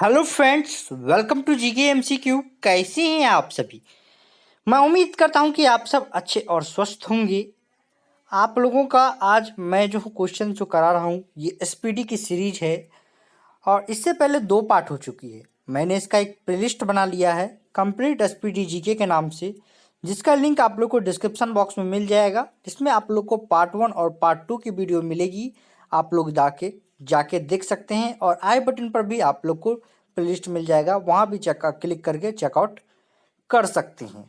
Hello friends, welcome to GK MCQ. कैसे हैं आप सभी? मैं उम्मीद करता हूं कि आप सब अच्छे और स्वस्थ होंगे। आप लोगों का आज मैं जो क्वेश्चन जो करा रहा हूं ये एसपीडी की सीरीज है और इससे पहले 2 पार्ट हो चुकी है। मैंने इसका एक प्लेलिस्ट बना लिया है कंप्लीट एसपीडी जीके के नाम से, जिसका लिंक आप लोग को डिस्क्रिप्शन बॉक्स में मिल जाएगा, जिसमें आप लोग को पार्ट 1 और पार्ट 2 की वीडियो मिलेगी। आप लोग जाके जाके देख सकते हैं और आई बटन पर भी आप लोग को प्लेलिस्ट मिल जाएगा, वहाँ भी क्लिक करके चेकआउट कर सकते हैं।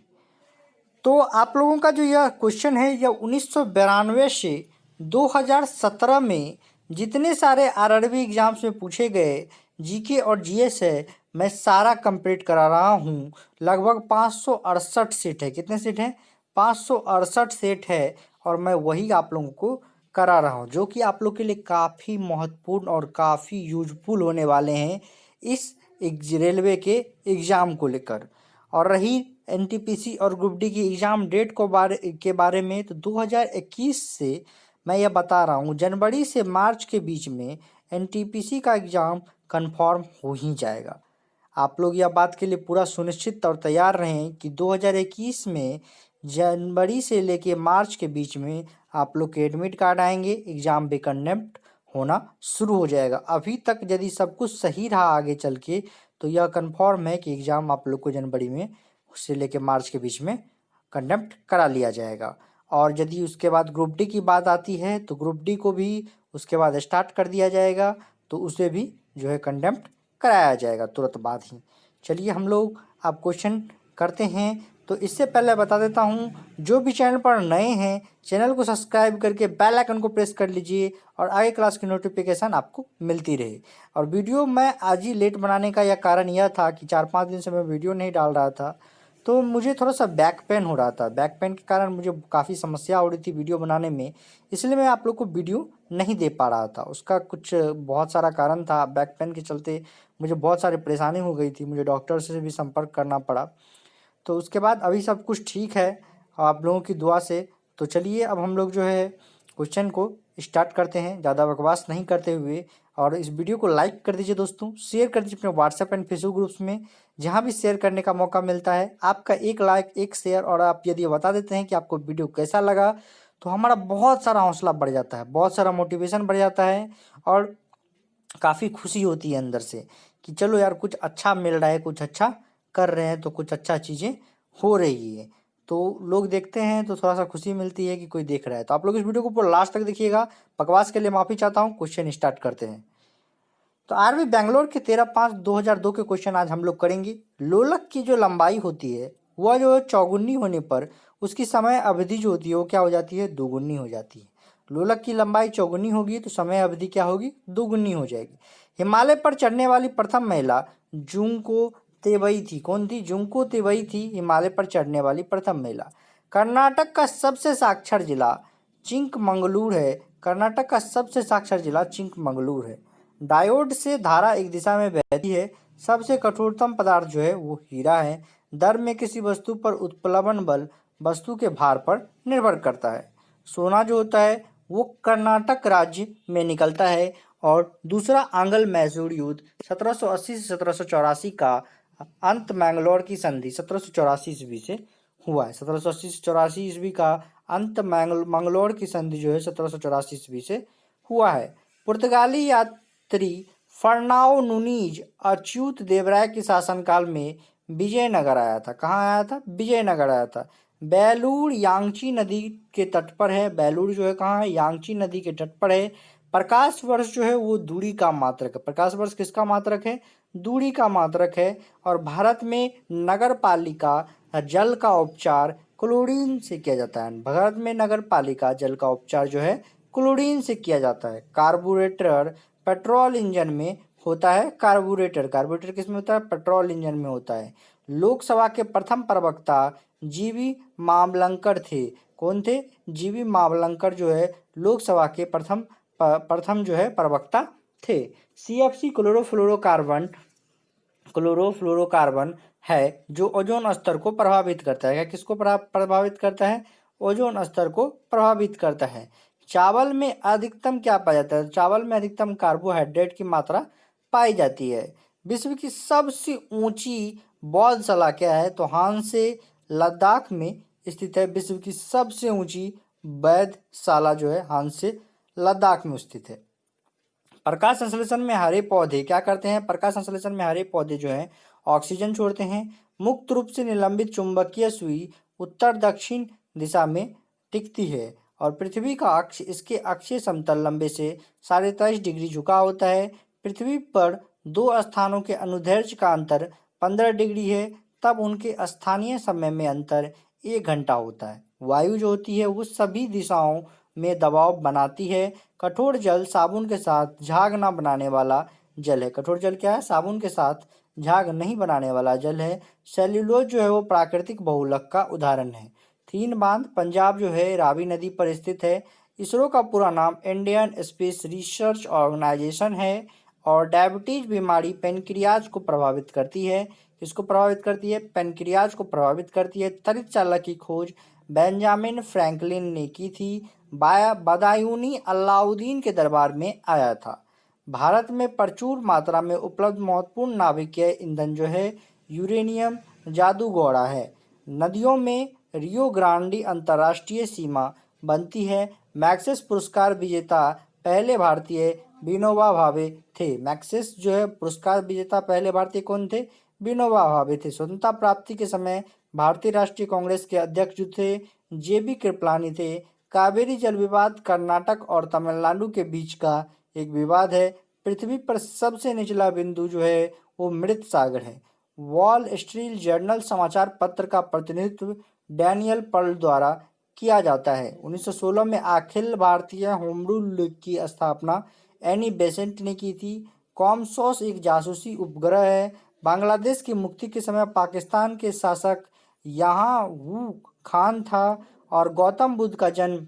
तो आप लोगों का जो यह क्वेश्चन है यह 1992 से 2017 में जितने सारे आरआरबी एग्जाम्स में पूछे गए जीके और जीएस है, मैं सारा कंप्लीट करा रहा हूँ। लगभग 568 सेट है। कितने सेट हैं? 568 सेट है और मैं वही आप लोगों को करा रहा हूँ, जो कि आप लोग के लिए काफ़ी महत्वपूर्ण और काफ़ी यूजफुल होने वाले हैं इस रेलवे के एग्ज़ाम को लेकर। और रही एनटीपीसी और ग्रुप डी की एग्ज़ाम डेट के बारे में, तो 2021 से मैं यह बता रहा हूँ, जनवरी से मार्च के बीच में एनटीपीसी का एग्ज़ाम कंफर्म हो ही जाएगा। आप लोग यह बात के लिए पूरा सुनिश्चित और तैयार रहें कि 2021 में जनवरी से लेके मार्च के बीच में आप लोग के एडमिट कार्ड आएंगे, एग्ज़ाम भी कंडक्ट होना शुरू हो जाएगा। अभी तक यदि सब कुछ सही रहा आगे चल के, तो यह कंफर्म है कि एग्ज़ाम आप लोग को जनवरी में से लेके मार्च के बीच में कंडक्ट करा लिया जाएगा। और यदि उसके बाद ग्रुप डी की बात आती है, तो ग्रुप डी को भी उसके बाद स्टार्ट कर दिया जाएगा, तो उसे भी जो है कंडक्ट कराया जाएगा तुरंत बाद ही। चलिए हम लोग अब क्वेश्चन करते हैं। तो इससे पहले बता देता हूँ, जो भी चैनल पर नए हैं चैनल को सब्सक्राइब करके बेल आइकन को प्रेस कर लीजिए और आगे क्लास की नोटिफिकेशन आपको मिलती रहे। और वीडियो मैं आज ही लेट बनाने का यह कारण यह था कि 4-5 दिन से मैं वीडियो नहीं डाल रहा था, तो मुझे थोड़ा सा बैक पेन हो रहा था। बैक पेन के कारण मुझे काफ़ी समस्या हो रही थी वीडियो बनाने में, इसलिए मैं आप लोग को वीडियो नहीं दे पा रहा था। उसका कुछ बहुत सारा कारण था। बैक पेन के चलते मुझे बहुत सारी परेशानी हो गई थी, मुझे डॉक्टर से भी संपर्क करना पड़ा। तो उसके बाद अभी सब कुछ ठीक है आप लोगों की दुआ से। तो चलिए अब हम लोग जो है क्वेश्चन को स्टार्ट करते हैं, ज़्यादा बकवास नहीं करते हुए। और इस वीडियो को लाइक कर दीजिए दोस्तों, शेयर कर दीजिए अपने व्हाट्सएप एंड फेसबुक ग्रुप्स में, जहाँ भी शेयर करने का मौका मिलता है। आपका एक लाइक, एक शेयर और आप यदि बता देते हैं कि आपको वीडियो कैसा लगा, तो हमारा बहुत सारा हौसला बढ़ जाता है, बहुत सारा मोटिवेशन बढ़ जाता है और काफ़ी खुशी होती है अंदर से कि चलो यार कुछ अच्छा मिल रहा है, कुछ अच्छा कर रहे हैं, तो कुछ अच्छा चीज़ें हो रही है। तो लोग देखते हैं तो थोड़ा सा खुशी मिलती है कि कोई देख रहा है। तो आप लोग इस वीडियो को पूरा लास्ट तक देखिएगा। बकवास के लिए माफ़ी चाहता हूँ। क्वेश्चन स्टार्ट करते हैं। तो आरबी बैंगलोर के 13/5/2002 के क्वेश्चन आज हम लोग करेंगे। लोलक की जो लंबाई होती है वह जो चौगुनी होने पर उसकी समय अवधि जो होती है वो क्या हो जाती है? दोगुनी हो जाती है। लोलक की लंबाई चौगुनी होगी तो समय अवधि क्या होगी? दोगुनी हो जाएगी। हिमालय पर चढ़ने वाली प्रथम महिला जुंको तेवई थी। कौन थी? जुंको तेवई थी हिमालय पर चढ़ने वाली प्रथम महिला। कर्नाटक का सबसे साक्षर जिला चिंकमंगलूर है। कर्नाटक का सबसे साक्षर जिला चिंकमंगलूर है। डायोड से धारा एक दिशा में बहती है। सबसे कठोरतम पदार्थ जो है वो हीरा है। दर में किसी वस्तु पर उत्प्लवन बल वस्तु के भार पर निर्भर करता है। सोना जो होता है वो कर्नाटक राज्य में निकलता है। और दूसरा आंग्ल मैसूर युद्ध 1780 से 1784 का अंत मैंगलोर की संधि 1784 ईस्वी से हुआ है। 1780 से 84 ईस्वी का अंत मंगलोर की संधि जो है 1784 ईस्वी से हुआ है। पुर्तगाली यात्री फर्नाओ नुनीज अच्युत देवराय के शासनकाल में विजयनगर आया था। कहाँ आया था? विजयनगर आया था। बेलूर यांगची नदी के तट पर है। बेलूर जो है कहाँ है? यांगची नदी के तट पर है। प्रकाश वर्ष जो है वो दूरी का मात्रक है। प्रकाश वर्ष किसका मात्रक है? दूरी का मात्रक है। और भारत में नगर पालिका जल का उपचार क्लोरीन से किया जाता है। भारत में नगर पालिका जल का उपचार जो है क्लोरीन से किया जाता है। कार्बोरेटर पेट्रोल इंजन में होता है। कार्बोरेटर कार्बोरेटर किस में होता है? पेट्रोल इंजन में होता है। लोकसभा के प्रथम प्रवक्ता जीवी मावलंकर थे। कौन थे? जीवी मावलंकर जो है लोकसभा के प्रथम जो है प्रवक्ता थे। सीएफसी क्लोरोफ्लोरोकार्बन है जो ओजोन स्तर को प्रभावित करता है। किसको प्रभावित करता है? ओजोन स्तर को प्रभावित करता है। चावल में अधिकतम क्या पाया जाता है? चावल में अधिकतम कार्बोहाइड्रेट की मात्रा पाई जाती है। विश्व की सबसे ऊंची बौद्धशाला क्या है? तो हानसे लद्दाख में स्थित है। विश्व की सबसे ऊंची बौद्धशाला जो है हानसे लद्दाख में स्थित है। प्रकाश संश्लेषण में हरे पौधे क्या करते हैं? प्रकाश संश्लेषण में हरे पौधे जो है ऑक्सीजन छोड़ते हैं। मुक्त रूप से निलंबित चुंबकीय सुई उत्तर दक्षिण दिशा में टिकती है और पृथ्वी का अक्ष इसके अक्षीय समतल लंबे से 23.5 डिग्री झुका होता है। पृथ्वी पर दो स्थानों के अनुदैर्ध्य का अंतर 15 डिग्री है, तब उनके स्थानीय समय में अंतर 1 घंटा होता है। वायु जो होती है वो सभी दिशाओं में दबाव बनाती है। कठोर जल साबुन के साथ झाग ना बनाने वाला जल है। कठोर जल क्या है? साबुन के साथ झाग नहीं बनाने वाला जल है। सेल्यूलोज जो है वो प्राकृतिक बहुलक का उदाहरण है। थीन बांध पंजाब जो है रावी नदी पर स्थित है। इसरो का पूरा नाम इंडियन स्पेस रिसर्च ऑर्गेनाइजेशन है और डायबिटीज बीमारी पेनक्रियाज को प्रभावित करती है। किसको प्रभावित करती है? पेनक्रियाज को प्रभावित करती है। त्वरित चालक की खोज बेंजामिन फ्रैंकलिन ने की थी। बदायूनी अलाउद्दीन के दरबार में आया था। भारत में प्रचुर मात्रा में उपलब्ध महत्वपूर्ण नाभिकीय ईंधन जो है यूरेनियम जादूगौड़ा है। नदियों में रियो ग्रांडी अंतर्राष्ट्रीय सीमा बनती है। मैक्सेस पुरस्कार विजेता पहले भारतीय विनोबा भावे थे। मैक्सेस जो है पुरस्कार विजेता पहले भारतीय कौन थे? विनोबा भावे थे। स्वतंत्रता प्राप्ति के समय भारतीय राष्ट्रीय कांग्रेस के अध्यक्ष जो थे JB कृपलानी थे। कावेरी जल विवाद कर्नाटक और तमिलनाडु के बीच का एक विवाद है। पृथ्वी पर सबसे निचला बिंदु जो है वो मृत सागर है। वॉल स्ट्रीट जर्नल समाचार पत्र का प्रतिनिधित्व डैनियल पर्ल द्वारा किया जाता है। 1916 में Akhil Bharatiya home rule league की स्थापना एनी बेसेंट ने की थी। कॉमसॉस एक जासूसी उपग्रह है। बांग्लादेश की मुक्ति के समय पाकिस्तान के शासक यहाँ वू खान था और गौतम बुद्ध का जन्म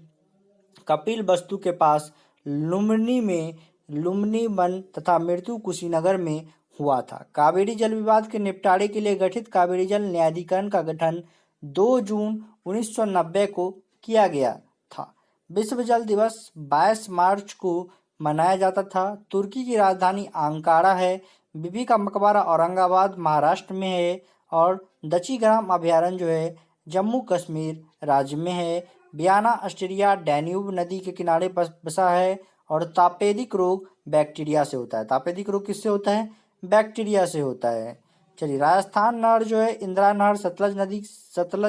कपिल वस्तु के पास लुम्बिनी वन तथा मृत्यु कुशीनगर में हुआ था। कावेरी जल विवाद के निपटारे के लिए गठित कावेरी जल न्यायाधिकरण का गठन 2 जून 1990 को किया गया था। विश्व जल दिवस 22 मार्च को मनाया जाता था। तुर्की की राजधानी अंकारा है। बीबी का मकबरा औरंगाबाद महाराष्ट्र में है और दचीग्राम अभयारण्य जो है जम्मू कश्मीर राज्य में है। वियना ऑस्ट्रिया डैन्यूब नदी के किनारे पर बसा है और तापेदिक रोग बैक्टीरिया से होता है। तापेदिक रोग किससे होता है? बैक्टीरिया से होता है। चलिए, राजस्थान नहर जो है इंदिरा नहर सतलज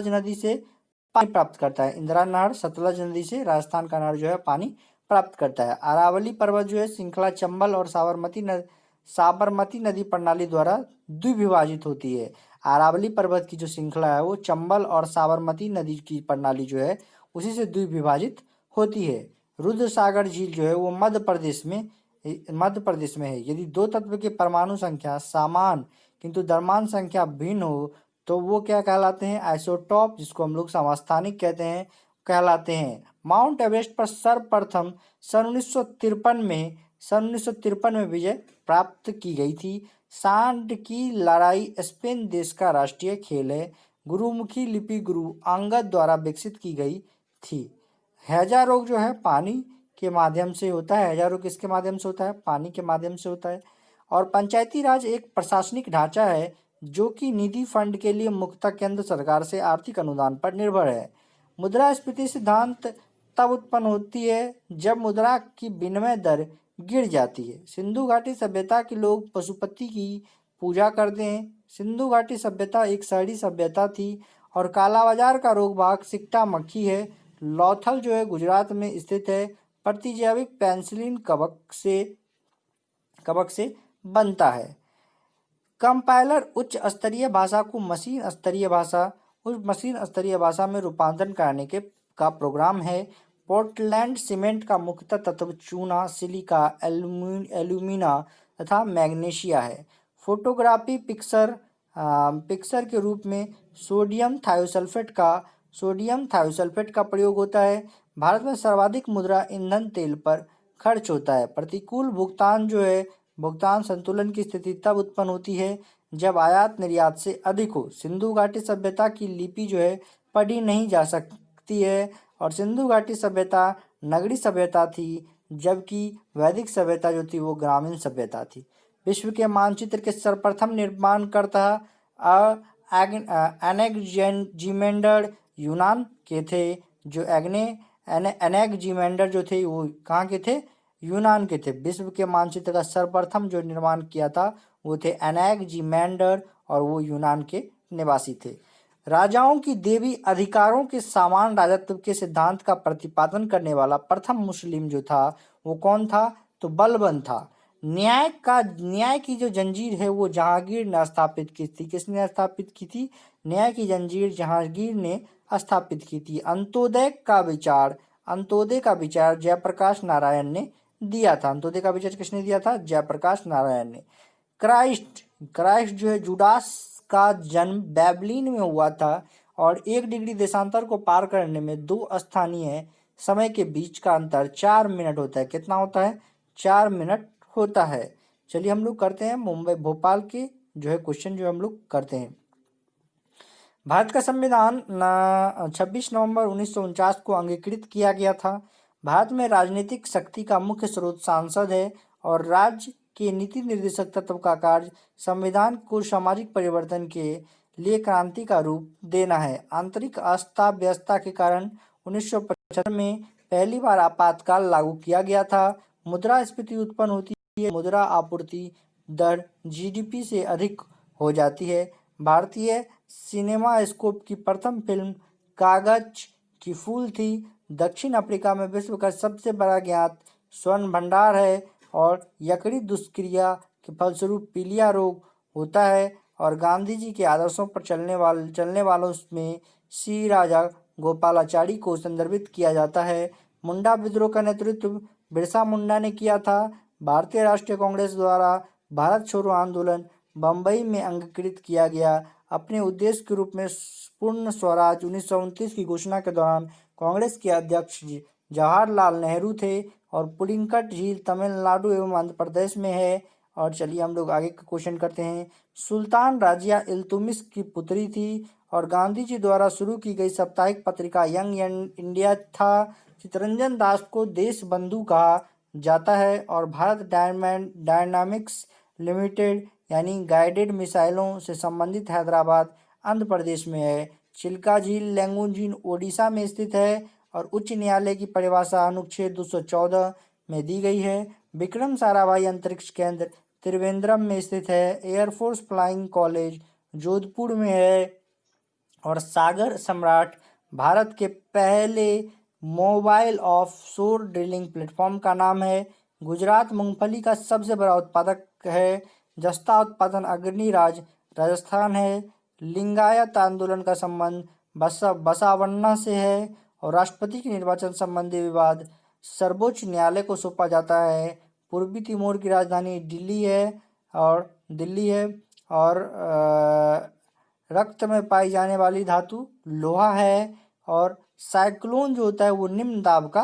नदी से पानी प्राप्त करता है। इंदिरा नहर सतलज नदी से राजस्थान का नहर जो है पानी प्राप्त करता है। अरावली पर्वत जो है श्रृंखला चंबल और साबरमती नदी प्रणाली द्वारा द्विविभाजित होती है। अरावली पर्वत की जो श्रृंखला है वो चंबल और साबरमती नदी की प्रणाली जो है उसी से द्विविभाजित होती है। रुद्र सागर झील जो है वो मध्य प्रदेश में है। यदि दो तत्व के परमाणु संख्या समान किंतु द्रव्यमान संख्या भिन्न हो तो वो क्या कहलाते हैं? आइसोटॉप, जिसको हम लोग समस्थानिक कहते हैं, कहलाते हैं। माउंट एवरेस्ट पर सर्वप्रथम सन 1953 में विजय प्राप्त की गई थी। सांड की लड़ाई स्पेन देश का राष्ट्रीय खेल है। गुरुमुखी लिपि गुरु अंगद द्वारा विकसित की गई थी। हैजा रोग जो है पानी के माध्यम से होता है। हैजा रोग किसके माध्यम से होता है? पानी के माध्यम से होता है। और पंचायती राज एक प्रशासनिक ढांचा है जो कि निधि फंड के लिए मुख्यतः केंद्र सरकार से आर्थिक अनुदान पर निर्भर है। मुद्रास्फीति सिद्धांत तब उत्पन्न होती है जब मुद्रा की विनिमय दर गिर जाती है। सिंधु घाटी सभ्यता के लोग पशुपति की पूजा करते हैं। सिंधु घाटी सभ्यता एक शहरी सभ्यता थी और काला बाजार का रोग भाग सिक्टा मक्खी है। लौथल जो है गुजरात में स्थित है। प्रतिजैविक पेनिसिलिन कवक से बनता है। कंपाइलर उच्च स्तरीय भाषा को मशीन स्तरीय भाषा में रूपांतरण करने का प्रोग्राम है। पोर्टलैंड सीमेंट का मुख्य तत्व चूना, सिलिका, एल्यूमिना तथा मैग्नीशिया है। फोटोग्राफी पिक्चर के रूप में सोडियम थायोसल्फेट का प्रयोग होता है। भारत में सर्वाधिक मुद्रा ईंधन तेल पर खर्च होता है। प्रतिकूल भुगतान संतुलन की स्थिति तब उत्पन्न होती है जब आयात निर्यात से अधिक हो। सिंधु घाटी सभ्यता की लिपि जो है पढ़ी नहीं जा सकती है और सिंधु घाटी सभ्यता नगरीय सभ्यता थी जबकि वैदिक सभ्यता जो थी वो ग्रामीण सभ्यता थी। विश्व के मानचित्र के सर्वप्रथम निर्माणकर्ता एनेक्जिमेंडर यूनान के थे। जो एनेक्जिमेंडर जो थे वो कहाँ के थे? यूनान के थे। विश्व के मानचित्र का सर्वप्रथम जो निर्माण किया था वो थे एनेक्जिमेंडर और वो यूनान के निवासी थे। राजाओं की देवी अधिकारों के समान राजत्व के सिद्धांत का प्रतिपादन करने वाला प्रथम मुस्लिम जो था वो कौन था? तो बलबन था। न्याय की जो जंजीर है वो जहांगीर ने स्थापित की थी। किसने स्थापित की थी? न्याय की जंजीर जहांगीर ने स्थापित की थी। अंत्योदय का विचार जयप्रकाश नारायण ने दिया था। अंत्योदय का विचार किसने दिया था? जयप्रकाश नारायण ने। क्राइस्ट जो है जुडास का जन्म बेबलीन में हुआ था और 1 डिग्री देशांतर को पार करने में 2 स्थानीय समय के बीच का अंतर 4 मिनट होता है। कितना होता है? 4 मिनट होता है। चलिए हम लोग करते हैं मुंबई भोपाल के जो है क्वेश्चन जो हम लोग करते हैं। भारत का संविधान 26 नवंबर 1949 को अंगीकृत किया गया था। भारत में राजनीतिक शक्ति का मुख्य स्रोत सांसद है और राज्य के नीति निर्देशक तत्व का कार्य संविधान को सामाजिक परिवर्तन के लिए क्रांति का रूप देना है। आंतरिक अस्था व्यवस्था के कारण 1975 में पहली बार आपातकाल लागू किया गया था। मुद्रास्फीति उत्पन्न होती है। मुद्रा आपूर्ति दर जीडीपी से अधिक हो जाती है। भारतीय सिनेमा स्कोप की प्रथम फिल्म कागज की फूल थी। दक्षिण अफ्रीका में विश्व का सबसे बड़ा ज्ञात स्वर्ण भंडार है और यकृत दुष्क्रिया के फलस्वरूप पीलिया रोग होता है और गांधी जी के आदर्शों पर चलने वालों में श्री राजा गोपालाचारी को संदर्भित किया जाता है। मुंडा विद्रोह का नेतृत्व बिरसा मुंडा ने किया था। भारतीय राष्ट्रीय कांग्रेस द्वारा भारत छोड़ो आंदोलन बंबई में अंगीकृत किया गया। अपने उद्देश्य के रूप में पूर्ण स्वराज 1929 की घोषणा के दौरान कांग्रेस के अध्यक्ष जवाहरलाल नेहरू थे और पुलिंकट झील तमिलनाडु एवं आंध्र प्रदेश में है। और चलिए हम लोग आगे का क्वेश्चन करते हैं। सुल्तान राजिया इल्तुतमिश की पुत्री थी और गांधी जी द्वारा शुरू की गई साप्ताहिक पत्रिका यंग इंडिया था। चितरंजन दास को देश बंधु कहा जाता है और भारत डायनामिक्स लिमिटेड यानी गाइडेड मिसाइलों से संबंधित हैदराबाद आंध्र प्रदेश में है। चिल्का झील लैंगून झील ओडिशा में स्थित है और उच्च न्यायालय की परिभाषा अनुच्छेद 214 में दी गई है। विक्रम साराभाई अंतरिक्ष केंद्र त्रिवेंद्रम में स्थित है। एयरफोर्स फ्लाइंग कॉलेज जोधपुर में है और सागर सम्राट भारत के पहले मोबाइल ऑफ शोर ड्रिलिंग प्लेटफॉर्म का नाम है। गुजरात मूंगफली का सबसे बड़ा उत्पादक है। जस्ता उत्पादन अग्निराज राजस्थान है। लिंगायत आंदोलन का संबंध बसावन्ना से है और राष्ट्रपति के निर्वाचन संबंधी विवाद सर्वोच्च न्यायालय को सौंपा जाता है। पूर्वी तिमोर की राजधानी दिल्ली है और रक्त में पाई जाने वाली धातु लोहा है और साइक्लोन जो होता है वो निम्न दाब का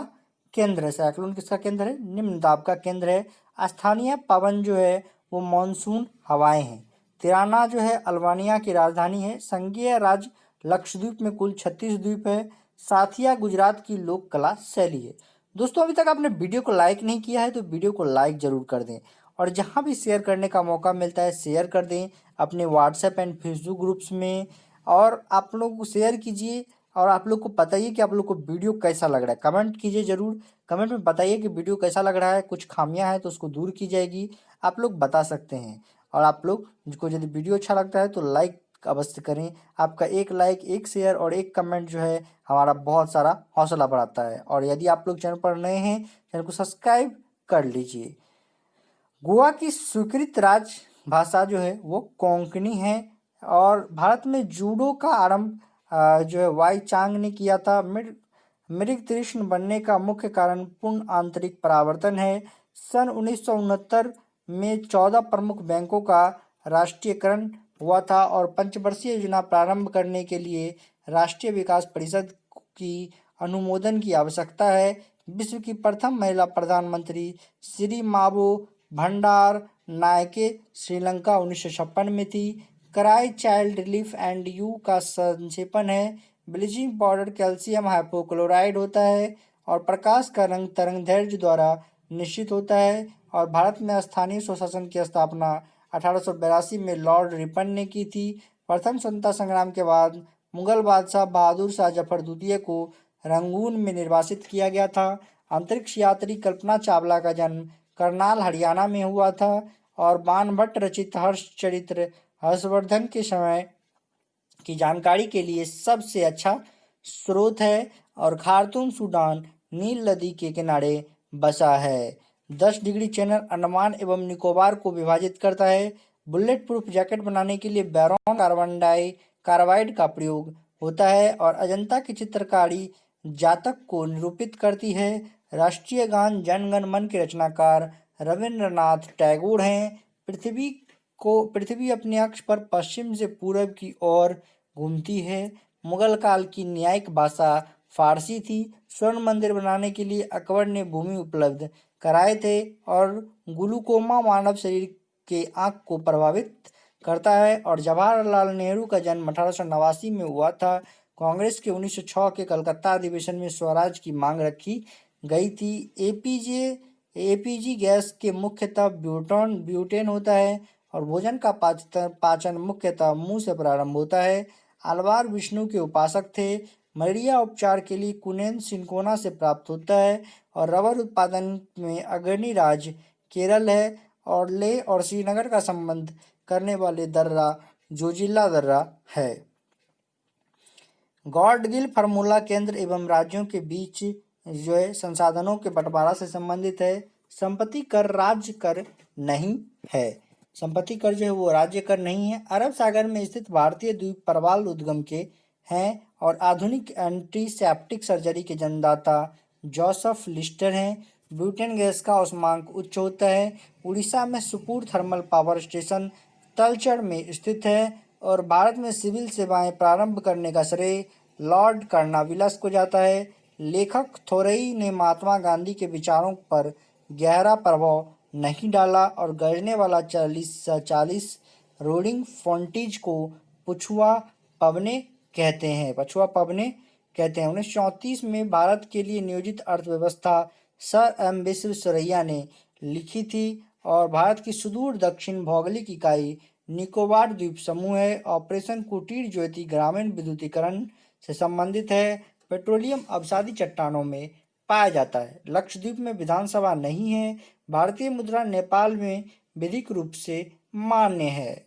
केंद्र है। साइक्लोन किसका केंद्र है? निम्न दाब का केंद्र है। स्थानीय पवन जो है वो मानसून हवाएं हैं। तिराना जो है अल्बानिया की राजधानी है। संघीय राज्य लक्षद्वीप में कुल 36 द्वीप है। साथिया गुजरात की लोक कला शैली है। दोस्तों अभी तक आपने वीडियो को लाइक नहीं किया है तो वीडियो को लाइक जरूर कर दें और जहां भी शेयर करने का मौका मिलता है शेयर कर दें अपने व्हाट्सएप एंड फेसबुक ग्रुप्स में और आप लोग को शेयर कीजिए और आप लोग को बताइए कि आप लोग को वीडियो कैसा लग रहा है। कमेंट कीजिए जरूर। कमेंट में बताइए कि वीडियो कैसा लग रहा है। कुछ खामियां हैं तो उसको दूर की जाएगी, आप लोग बता सकते हैं। और आप लोग को यदि वीडियो अच्छा लगता है तो लाइक अवश्य करें। आपका एक लाइक, एक शेयर और एक कमेंट जो है हमारा बहुत सारा हौसला बढ़ाता है। और यदि आप लोग चैनल पर नए हैं चैनल को सब्सक्राइब कर लीजिए। गोवा की स्वीकृत राजभाषा जो है वो कोंकणी है और भारत में जूडो का आरंभ जो है वाई चांग ने किया था। मृग तृष्ण बनने का मुख्य कारण पूर्ण आंतरिक परावर्तन है। सन 1969 में 14 प्रमुख बैंकों का राष्ट्रीयकरण हुआ था और पंचवर्षीय योजना प्रारंभ करने के लिए राष्ट्रीय विकास परिषद की अनुमोदन की आवश्यकता है। विश्व की प्रथम महिला प्रधानमंत्री श्री मावो भंडार नायके श्रीलंका 1956 में थी। कराई चाइल्ड रिलीफ एंड यू का संक्षेपण है। ब्लीचिंग पाउडर कैल्शियम हाइपोक्लोराइड होता है और प्रकाश का रंग तरंगदैर्घ्य द्वारा निश्चित होता है और भारत में स्थानीय स्वशासन की स्थापना 1882 में लॉर्ड रिपन ने की थी। प्रथम स्वतंत्रता संग्राम के बाद मुगल बादशाह बहादुर शाह जफर द्वितीय को रंगून में निर्वासित किया गया था। अंतरिक्ष यात्री कल्पना चावला का जन्म करनाल हरियाणा में हुआ था और बाणभट्ट रचित हर्ष चरित्र हर्षवर्धन के समय की जानकारी के लिए सबसे अच्छा स्रोत है और खार्तूम सूडान नील नदी के किनारे बसा है। 10 डिग्री चैनल अंडमान एवं निकोबार को विभाजित करता है। बुलेट प्रूफ जैकेट बनाने के लिए बोरॉन कार्बाइड का प्रयोग होता है और अजंता की चित्रकारी जातक को निरूपित करती है। राष्ट्रीय गान जन गण मन के रचनाकार रविंद्रनाथ टैगोर हैं। पृथ्वी अपने अक्ष पर पश्चिम से पूरब की ओर घूमती है। मुगल काल की न्यायिक भाषा फारसी थी। स्वर्ण मंदिर बनाने के लिए अकबर ने भूमि उपलब्ध कराए थे और ग्लूकोमा मानव शरीर के आंख को प्रभावित करता है। और जवाहरलाल नेहरू का जन्म 1889 में हुआ था। कांग्रेस के 1906 के कलकत्ता अधिवेशन में स्वराज की मांग रखी गई थी। एपीजी गैस के मुख्यतः ब्यूटेन होता है और भोजन का पाचन मुख्यतः मुंह से प्रारंभ होता है। आलवार विष्णु के उपासक थे। मलेरिया उपचार के लिए कुनेन सिंकोना से प्राप्त होता है और रबर उत्पादन में अग्रणी राज्य केरल है और लेह और श्रीनगर का संबंध करने वाले दर्रा जोजिला दर्रा है। गॉडगिल फार्मूला केंद्र एवं राज्यों के बीच जो है संसाधनों के बंटवारा से संबंधित है। संपत्ति कर राज्य कर नहीं है। संपत्ति कर जो है वो राज्य कर नहीं है। अरब सागर में स्थित भारतीय द्वीप प्रवाल उद्गम के हैं और आधुनिक एंटीसेप्टिक सर्जरी के जन्मदाता जोसेफ लिस्टर हैं। ब्यूटेन गैस का उष्मांक उच्च होता है। उड़ीसा में सुपुर थर्मल पावर स्टेशन तलचर में स्थित है और भारत में सिविल सेवाएं प्रारंभ करने का श्रेय लॉर्ड कर्नाविलस को जाता है। लेखक थोरई ने महात्मा गांधी के विचारों पर गहरा प्रभाव नहीं डाला और गरजने वाला 40 रोडिंग फोंटीज को पछुआ पवने कहते हैं 1934 में भारत के लिए नियोजित अर्थव्यवस्था सर एम विश्वेश्वरैया ने लिखी थी और भारत की सुदूर दक्षिण भौगोलिक इकाई निकोबार द्वीप समूह है। ऑपरेशन कुटीर ज्योति ग्रामीण विद्युतीकरण से संबंधित है। पेट्रोलियम अवसादी चट्टानों में पाया जाता है। लक्षद्वीप में विधानसभा नहीं है। भारतीय मुद्रा नेपाल में विधिक रूप से मान्य है।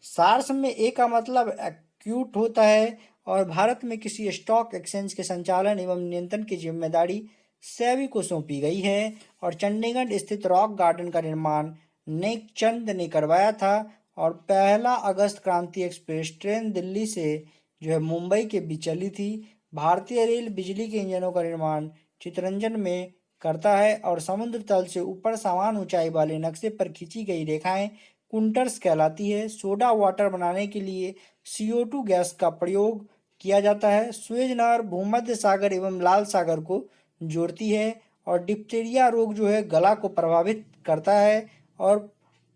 सार्स में ए का मतलब एक्यूट होता है और भारत में किसी स्टॉक एक्सचेंज के संचालन एवं नियंत्रण की जिम्मेदारी सेबी को सौंपी गई है। और चंडीगढ़ स्थित रॉक गार्डन का निर्माण नेकचंद ने करवाया था और 1 अगस्त क्रांति एक्सप्रेस ट्रेन दिल्ली से जो है मुंबई के बीच चली थी। भारतीय रेल बिजली के इंजनों का निर्माण चितरंजन में करता है और समुद्र तल से ऊपर समान ऊंचाई वाले नक्शे पर खींची गई रेखाएं कुंटर्स कहलाती है। सोडा वाटर बनाने के लिए CO2 गैस का प्रयोग किया जाता है। सुएज नहर भूमध्य सागर एवं लाल सागर को जोड़ती है और डिप्थीरिया रोग जो है गला को प्रभावित करता है और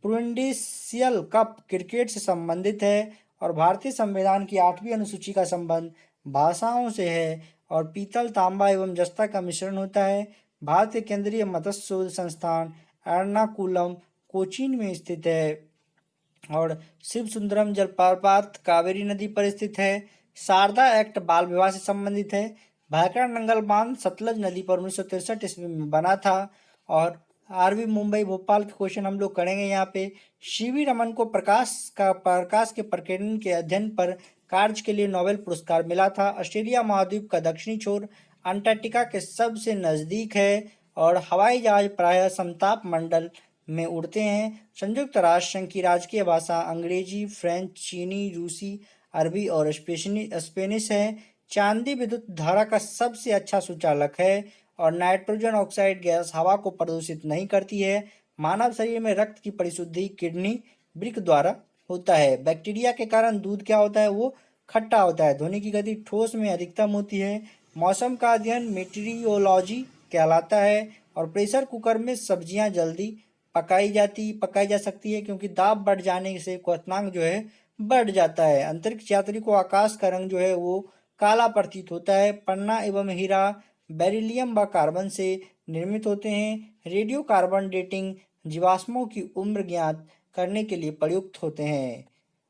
प्रुडेंशियल कप क्रिकेट से संबंधित है। और भारतीय संविधान की 8वीं अनुसूची का संबंध भाषाओं से है और पीतल तांबा एवं जस्ता का मिश्रण होता है। भारत के केंद्रीय मत्स्य शोध संस्थान एर्नाकुलम कोचीन में स्थित है और शिव सुंदरम जलप्रपात कावेरी नदी पर स्थित है। शारदा एक्ट बाल विवाह से संबंधित है। भाखड़ा नंगल बांध सतलज नदी पर 1963 ईस्वी में बना था। और आरवी मुंबई भोपाल के क्वेश्चन हम लोग करेंगे यहाँ पे। सीवी रमन को प्रकाश के प्रकीर्णन के अध्ययन पर कार्य के लिए नोबेल पुरस्कार मिला था। ऑस्ट्रेलिया महाद्वीप का दक्षिणी छोर अंटार्कटिका के सबसे नजदीक है और हवाई जहाज प्रायः समताप मंडल में उड़ते हैं। संयुक्त राष्ट्र संघ की राजकीय भाषा अंग्रेजी, फ्रेंच, चीनी, रूसी, अरबी और स्पेनिश है। चांदी विद्युत धारा का सबसे अच्छा सुचालक है और नाइट्रोजन ऑक्साइड गैस हवा को प्रदूषित नहीं करती है। मानव शरीर में रक्त की परिशुद्धि किडनी वृक्क द्वारा होता है। बैक्टीरिया के कारण दूध क्या होता है, वो खट्टा होता है। ध्वनि की गति ठोस में अधिकतम होती है। मौसम का अध्ययन मेटीरियोलॉजी कहलाता है और प्रेशर कुकर में सब्जियां जल्दी पकाई जा सकती है क्योंकि दाब बढ़ जाने से क्वथनांक जो है बढ़ जाता है। अंतरिक्ष यात्री को आकाश का रंग जो है वो काला प्रतीत होता है। पन्ना एवं हीरा बेरिलियम व कार्बन से निर्मित होते हैं। रेडियो कार्बन डेटिंग जीवाश्मों की उम्र ज्ञात करने के लिए प्रयुक्त होते हैं।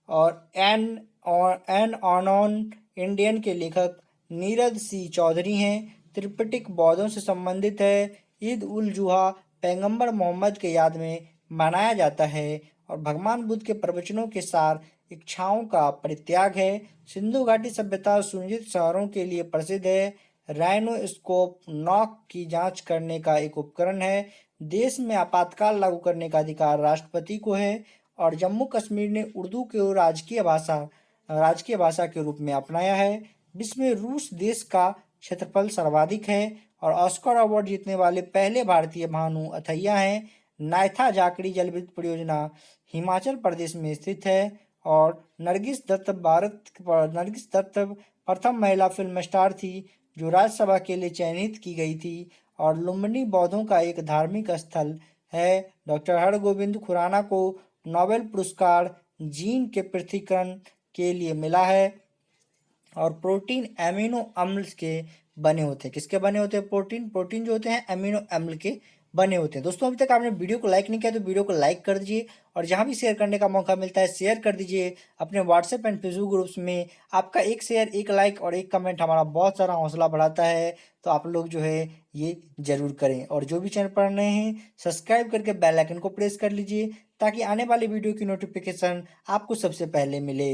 और एन ऑन इंडियन के लेखक नीरज सी चौधरी हैं। त्रिपिटक बौद्धों से संबंधित है। ईद उल जुहा पैगंबर मोहम्मद के याद में मनाया जाता है और भगवान बुद्ध के प्रवचनों के सार इच्छाओं का परित्याग है। सिंधु घाटी सभ्यता सुनिश्चित शहरों के लिए प्रसिद्ध है। राइनोस्कोप नॉक की जांच करने का एक उपकरण है। देश में आपातकाल लागू करने का अधिकार राष्ट्रपति को है। और जम्मू कश्मीर ने उर्दू को राजकीय भाषा के रूप में अपनाया है। विश्व में रूस देश का क्षेत्रफल सर्वाधिक है और ऑस्कर अवार्ड जीतने वाले पहले भारतीय भानु अथैया हैं। नायथा जाकड़ी जलविद्युत परियोजना हिमाचल प्रदेश में स्थित है। और नरगिस दत्त प्रथम महिला फिल्म स्टार थी जो राज्यसभा के लिए चयनित की गई थी। और लुम्बिनी बौद्धों का एक धार्मिक स्थल है। डॉक्टर हरगोविंद खुराना को नोबेल पुरस्कार जीन के पृथक्करण के लिए मिला है। और प्रोटीन एमिनो अम्ल के बने होते हैं। किसके बने होते हैं? प्रोटीन जो होते हैं एमिनो अम्ल के बने होते हैं। दोस्तों, अभी तक आपने वीडियो को लाइक नहीं किया तो वीडियो को लाइक कर दीजिए और जहां भी शेयर करने का मौका मिलता है शेयर कर दीजिए अपने व्हाट्सएप एंड फेसबुक ग्रुप्स में। आपका एक शेयर, एक लाइक और एक कमेंट हमारा बहुत सारा हौसला बढ़ाता है, तो आप लोग जो है ये जरूर करें। और जो भी चैनल पर नए हैं सब्सक्राइब करके बेल आइकन को प्रेस कर लीजिए ताकि आने वाली वीडियो की नोटिफिकेशन आपको सबसे पहले मिले।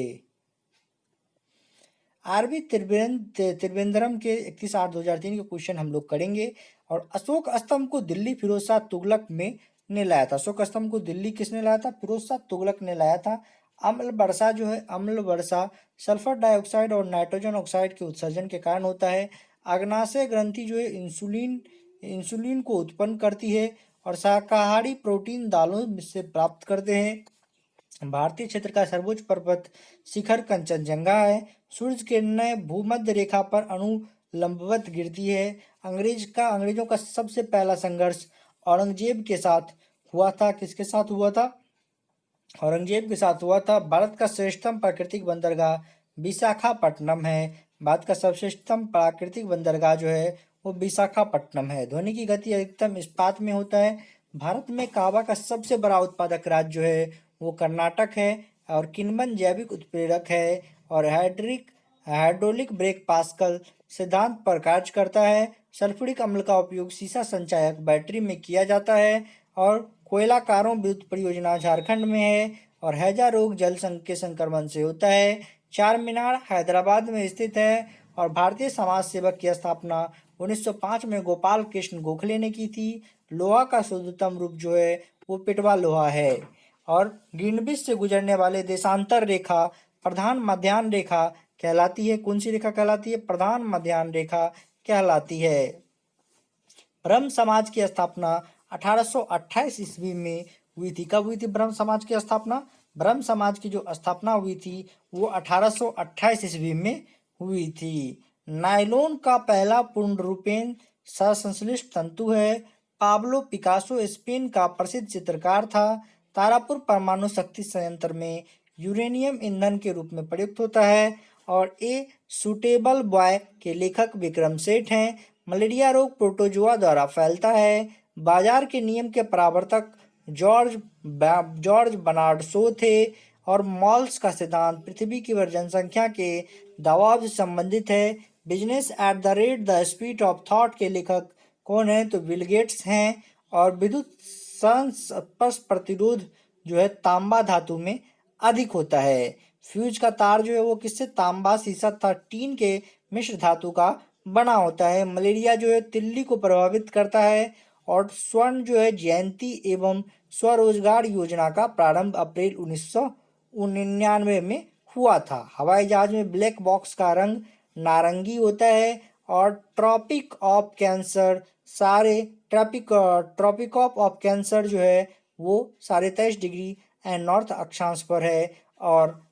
आरबी त्रिवेंद्रम के 31/8/2003 के क्वेश्चन हम लोग करेंगे। और अशोक स्तंभ को दिल्ली फिरोज शाह तुगलक में ने लाया था। अशोक स्तंभ को दिल्ली किसने लाया था? फिरोज शाह तुगलक ने लाया था। अम्ल वर्षा सल्फर डाइऑक्साइड और नाइट्रोजन ऑक्साइड के उत्सर्जन के कारण होता है। अग्नाशय ग्रंथि जो है इंसुलिन को उत्पन्न करती है। और शाकाहारी प्रोटीन दालों से प्राप्त करते हैं। भारतीय क्षेत्र का सर्वोच्च पर्वत शिखर कंचनजंगा है। सूर्य किरणें भूमध्य रेखा पर अनुलंबवत गिरती है। अंग्रेजों का सबसे पहला संघर्ष औरंगजेब के साथ हुआ था। किसके साथ हुआ था? औरंगजेब के साथ हुआ था। भारत का श्रेष्ठतम प्राकृतिक बंदरगाह विशाखापट्टनम है। भारत का सर्वश्रेष्ठतम प्राकृतिक बंदरगाह जो है वो विशाखापट्टनम है। ध्वनि की गति अधिकतम इस्पात में होता है। भारत में काबा का सबसे बड़ा उत्पादक राज्य जो है वो कर्नाटक है। और किण्वन जैविक उत्प्रेरक है और हाइड्रोलिक ब्रेक पास्कल सिद्धांत पर कार्य करता है। सल्फ्यूरिक अम्ल का उपयोग सीसा संचायक बैटरी में किया जाता है। और कोयला कारों विद्युत परियोजना झारखंड में है। और हैजा रोग जल के संक्रमण से होता है। चार मीनार हैदराबाद में स्थित है। और भारतीय समाज सेवक की स्थापना 1905 में गोपाल कृष्ण गोखले ने की थी। लोहा का शुद्धतम रूप जो है वो पिटवा लोहा है। और ग्रीनविच से गुजरने वाले देशांतर रेखा प्रधान मध्याह्न रेखा कहलाती है। कौन सी रेखा कहलाती है? प्रधान मध्याह्न रेखा कहलाती है। ब्रह्म समाज की स्थापना 1828 ईस्वी में हुई थी। कब हुई थी ब्रह्म समाज की स्थापना? ब्रह्म समाज की जो स्थापना हुई थी वो 1828 ईस्वी में हुई थी। नायलॉन का पहला पूर्ण रूपेण संश्लिष्ट तंतु है। पाब्लो पिकासो स्पेन का प्रसिद्ध चित्रकार था। तारापुर परमाणु शक्ति संयंत्र में यूरेनियम ईंधन के रूप में प्रयुक्त होता है। और ए सूटेबल बॉय के लेखक विक्रम सेठ हैं। मलेरिया रोग प्रोटोजोआ द्वारा फैलता है। बाजार के नियम के प्रवर्तक जॉर्ज बर्नार्ड शो थे। और मॉल्स का सिद्धांत पृथ्वी की जनसंख्या के दबाव से संबंधित है। Business at the speed of thought के लेखक कौन है? तो बिल गेट्स हैं। और विद्युत संस्पर्श प्रतिरोध जो है तांबा धातु में अधिक होता है। फ्यूज का तार जो है वो किससे? तांबा, सीसा तथा टीन के मिश्र धातु का बना होता है। मलेरिया जो है तिल्ली को प्रभावित करता है। और स्वर्ण जो है जयंती एवं स्वरोजगार योजना का प्रारंभ अप्रैल 1999 में हुआ था। हवाई जहाज में ब्लैक बॉक्स का रंग नारंगी होता है। और ट्रॉपिक ऑफ कैंसर जो है वो 23.5 डिग्री एंड नॉर्थ अक्षांश पर है। और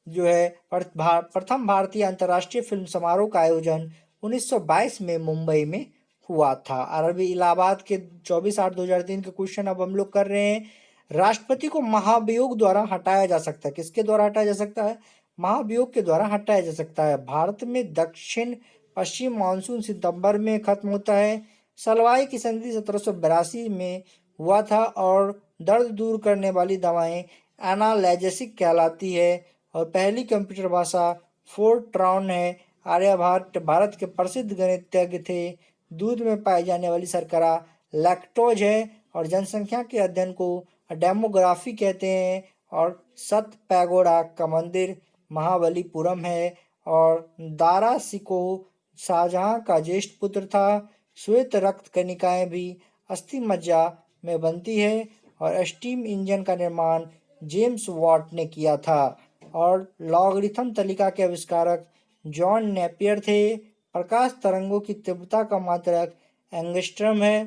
जो है प्रथम भारतीय अंतर्राष्ट्रीय फिल्म समारोह का आयोजन 1922 में मुंबई में हुआ था। अरबी इलाहाबाद के 24/8/2003 के क्वेश्चन अब हम लोग कर रहे हैं। राष्ट्रपति को महाभियोग द्वारा हटाया जा सकता है। किसके द्वारा हटाया जा सकता है? महाभियोग के द्वारा हटाया जा सकता है। भारत में दक्षिण पश्चिम मानसून सितंबर में खत्म होता है। सलवाई की संधि 1782 में हुआ था और दर्द दूर करने वाली दवाएं एनाल्जेसिक कहलाती है। और पहली कंप्यूटर भाषा फोर्ट्रॉन है। आर्यभट्ट भारत के प्रसिद्ध गणितज्ञ थे। दूध में पाई जाने वाली शर्करा लैक्टोज है। और जनसंख्या के अध्ययन को डेमोग्राफी कहते हैं। और सत पैगोडा का मंदिर महाबलीपुरम है। और दारा सिकोह शाहजहां का ज्येष्ठ पुत्र था। श्वेत रक्त कणिकाएं भी अस्थि मज्जा में बनती है। और स्टीम इंजन का निर्माण जेम्स वाट ने किया था। और लॉगरिथम तालिका के आविष्कारक जॉन नेपियर थे। प्रकाश तरंगों की तीव्रता का मात्रक एंगस्ट्रम है।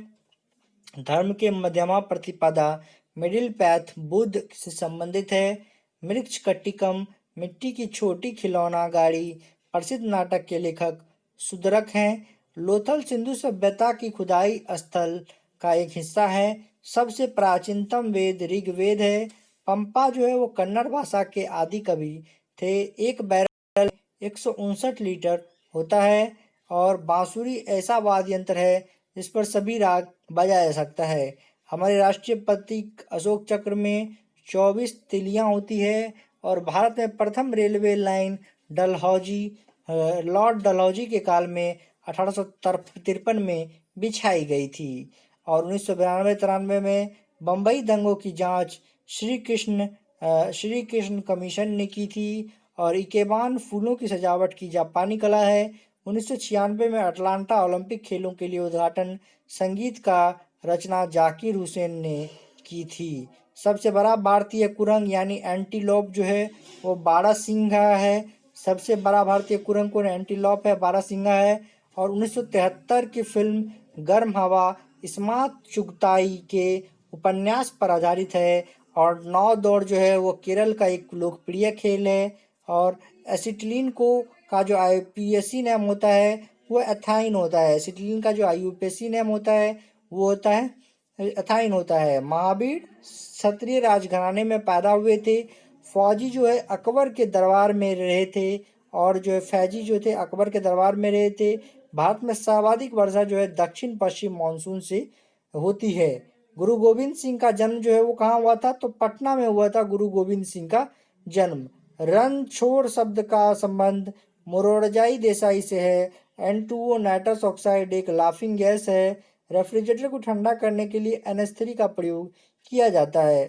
धर्म के मध्यमा प्रतिपदा मिडिल पैथ बुद्ध से संबंधित है। मृक्ष कट्टिकम मिट्टी की छोटी खिलौना गाड़ी प्रसिद्ध नाटक के लेखक सुदरक हैं। लोथल सिंधु सभ्यता की खुदाई स्थल का एक हिस्सा है। सबसे प्राचीनतम वेद ऋग्वेद है। पंपा जो है वो कन्नड़ भाषा के आदि कवि थे। एक बैरल 159 लीटर होता है। और बांसुरी ऐसा वाद्य यंत्र है जिस पर सभी राग बजाया जा सकता है। हमारे राष्ट्रीय प्रतीक अशोक चक्र में 24 तिलियां होती है। और भारत में प्रथम railway line Dalhousie Lord Dalhousie के काल में 1853 में बिछाई गई थी। और 1992-93 में बम्बई दंगों की जांच श्री कृष्ण कमीशन ने की थी। और इकेबान फूलों की सजावट की जापानी कला है। 1996 में अटलांटा ओलंपिक खेलों के लिए उद्घाटन संगीत का रचना जाकिर हुसैन ने की थी। सबसे बड़ा भारतीय कुरंग यानी एंटीलोप जो है वो बारहसिंघा है। सबसे बड़ा भारतीय कुरंग कौन एंटीलोप है, बारहसिंघा है। और 1973 की फिल्म गर्म हवा इस्मात चुगताई के उपन्यास पर आधारित है। और नौ दौड़ जो है वो केरल का एक लोकप्रिय खेल है। और एसिटिलीन को का जो आईयूपीएसी नाम होता है वो एथाइन होता है। एसिटिलीन का जो आईयूपीएसी नाम होता है वो होता है एथाइन होता है। महावीर क्षत्रिय राजघराने में पैदा हुए थे। फौजी जो है अकबर के दरबार में रहे थे। और जो है फैजी जो थे अकबर के दरबार में रहे थे। भारत में सर्वाधिक वर्षा जो है दक्षिण पश्चिम मानसून से होती है। गुरु गोविंद सिंह का जन्म जो है वो कहाँ हुआ था, तो पटना में हुआ था गुरु गोविंद सिंह का जन्म। रणछोड़ शब्द का संबंध मोरोरजाई देसाई से है। N2O नाइट्रस ऑक्साइड एक लाफिंग गैस है। रेफ्रिजरेटर को ठंडा करने के लिए NH3 का प्रयोग किया जाता है।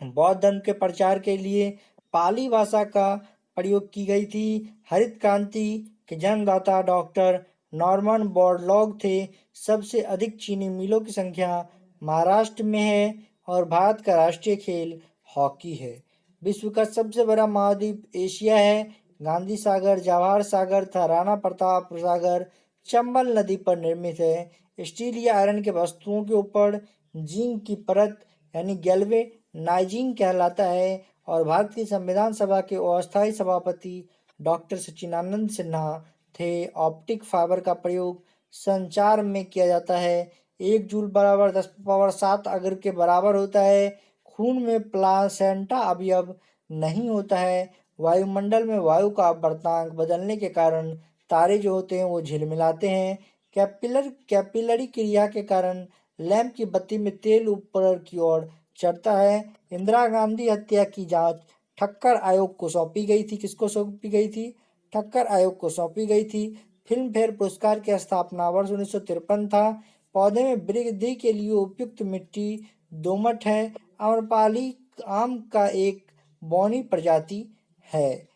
बौद्ध धर्म के प्रचार के लिए पाली भाषा का प्रयोग की गई थी। हरित क्रांति के जन्मदाता डॉक्टर नॉर्मन बोरलॉग थे। सबसे अधिक चीनी मिलों की संख्या महाराष्ट्र में है। और भारत का राष्ट्रीय खेल हॉकी है। विश्व का सबसे बड़ा महाद्वीप एशिया है। गांधी सागर, जवाहर सागर तथा राणा प्रताप सागर चंबल नदी पर निर्मित है। स्टील या आयरन के वस्तुओं के ऊपर जिंक की परत यानी गैल्वे नाइजिंग कहलाता है। और भारत की संविधान सभा के अस्थायी सभापति डॉक्टर सच्चिदानंद सिन्हा थे। ऑप्टिक फाइबर का प्रयोग संचार में किया जाता है। 1 जूल बराबर 10⁻7 अगर के बराबर होता है। खून में प्लासेंटा अवयव नहीं होता है। वायुमंडल में वायु का आवर्तांक बदलने के कारण तारे जो होते हैं वो झिलमिलाते हैं। कैपिलरी क्रिया के कारण लैंप की बत्ती में तेल ऊपर की ओर चढ़ता है। इंदिरा गांधी हत्या की जांच ठक्कर आयोग को सौंपी गई थी। किसको सौंपी गई थी? ठक्कर आयोग को सौंपी गई थी। फिल्म फेयर पुरस्कार की स्थापना वर्ष 1953 था। पौधे में वृद्धि के लिए उपयुक्त मिट्टी दोमट है। आम्रपाली आम का एक बौनी प्रजाति है।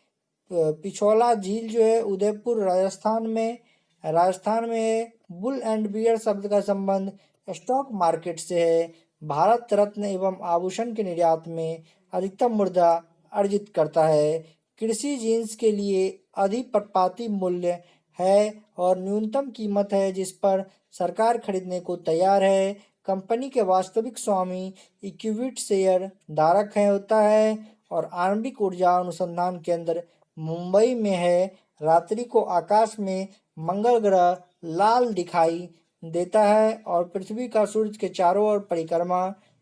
पिछोला झील जो है उदयपुर राजस्थान में है। बुल एंड बियर शब्द का संबंध स्टॉक मार्केट से है। भारत रत्न एवं आभूषण के निर्यात में अधिकतम मुद्रा अर्जित करता है। कृषि जिन्स के लिए अधिप्रपाती मूल्य है और न्यूनतम कीमत है जिस पर सरकार खरीदने को तैयार है। कंपनी के वास्तविक स्वामी इक्विटी शेयर धारक है होता है। और आणविक ऊर्जा अनुसंधान केंद्र मुंबई में है। रात्रि को आकाश में मंगल ग्रह लाल दिखाई देता है। और पृथ्वी का सूर्य के चारों ओर